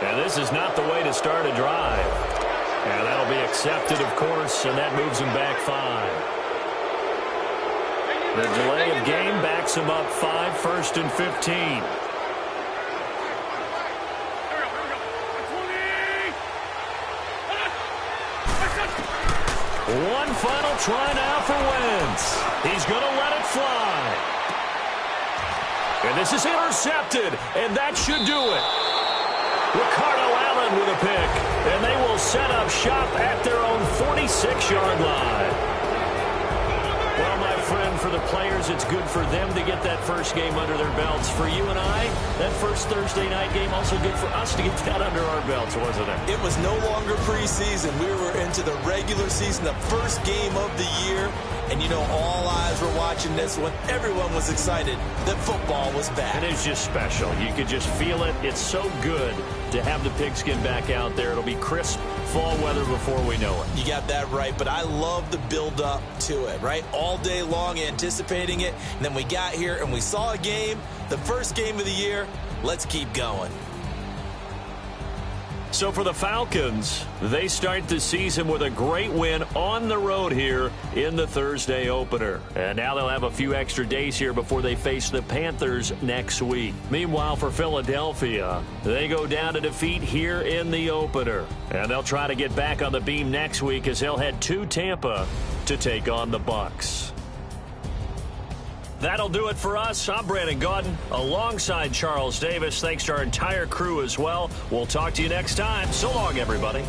S1: and this is not the way to start a drive. And that'll be accepted, of course, and that moves them back 5. The delay of game backs him up 5, 1st and 15. One final try now for Wentz. He's going to let it fly. And this is intercepted, and that should do it. Ricardo Allen with a pick, and they will set up shop at their own 46-yard line. Well, my friend, for the players, it's good for them to get that first game under their belts. For you and I, that first Thursday night game, also good for us to get that under our belts, wasn't it?
S2: It was no longer preseason. We were into the regular season, the first game of the year. And, you know, all eyes were watching this one. Everyone was excited that football was back.
S1: It is just special. You could just feel it. It's so good to have the pigskin back out there. It'll be crisp fall weather before we know it.
S2: You got that right, but I love the build-up to it, right? All day long anticipating it, and then we got here and we saw a game, the first game of the year. Let's keep going.
S1: So for the Falcons, they start the season with a great win on the road here in the Thursday opener. And now they'll have a few extra days here before they face the Panthers next week. Meanwhile, for Philadelphia, they go down to defeat here in the opener. And they'll try to get back on the beam next week as they'll head to Tampa to take on the Bucs. That'll do it for us. I'm Brandon Gaudin alongside Charles Davis. Thanks to our entire crew as well. We'll talk to you next time. So long, everybody.